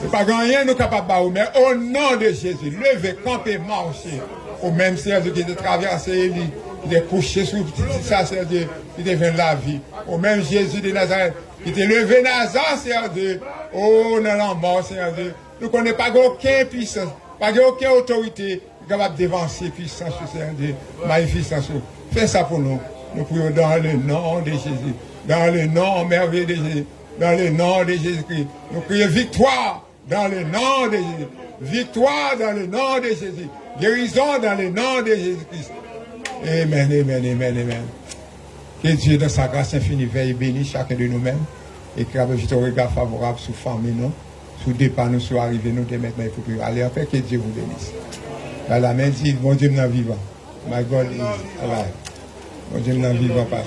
C'est pas rien, nous capables de mais au nom de Jésus, levez, campez, marchez. Au même Seigneur Dieu qui te traversé Élie, qui t'est couché sur le petit ça, Seigneur Dieu, qui devient la vie. Au même Jésus de Nazareth, qui t'est levé Nazareth, Seigneur Dieu. Oh, non, non, mort, Seigneur Dieu. Nous ne connaissons pas aucune puissance, pas aucune autorité capable de dévancer puissance, Seigneur Dieu, magnificence. Fais ça pour nous. Nous prions dans le nom de Jésus, dans le nom merveilleux de Jésus, dans le nom de Jésus-Christ. Nous prions victoire dans le nom de Jésus. Victoire dans le nom de Jésus. Guérison dans le nom de Jésus-Christ. Amen, amen, amen, amen. Que Dieu, dans sa grâce infinie, veille bénir chacun de nous-mêmes et qu'il y ait un regard favorable sur famille, nous, sur départ, nous, sur arrivée, nous, de maintenant, il faut prier. Allez, après, que Dieu vous bénisse. Dans la main dit, mon Dieu, nous vivant. My God is alive. Mon Dieu, nous vivant, pas.